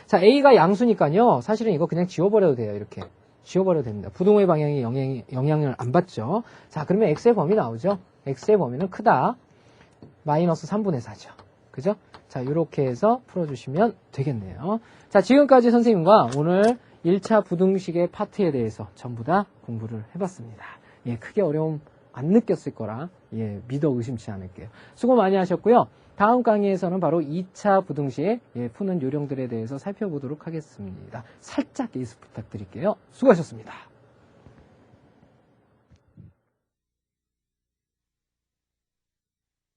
자, a가 양수니까요. 사실은 이거 그냥 지워버려도 돼요. 이렇게 지워버려도 됩니다. 부등호의 방향이 영향을 안 받죠. 자, 그러면 x의 범위 나오죠. x의 범위는 크다. 마이너스 3분의 4죠. 그죠? 자, 이렇게 해서 풀어주시면 되겠네요. 자, 지금까지 선생님과 오늘 1차 부등식의 파트에 대해서 전부 다 공부를 해봤습니다. 예, 크게 어려움 안 느꼈을 거라 예, 믿어 의심치 않을게요. 수고 많이 하셨고요. 다음 강의에서는 바로 2차 부등식 푸는 요령들에 대해서 살펴보도록 하겠습니다. 살짝 예습 부탁드릴게요. 수고하셨습니다.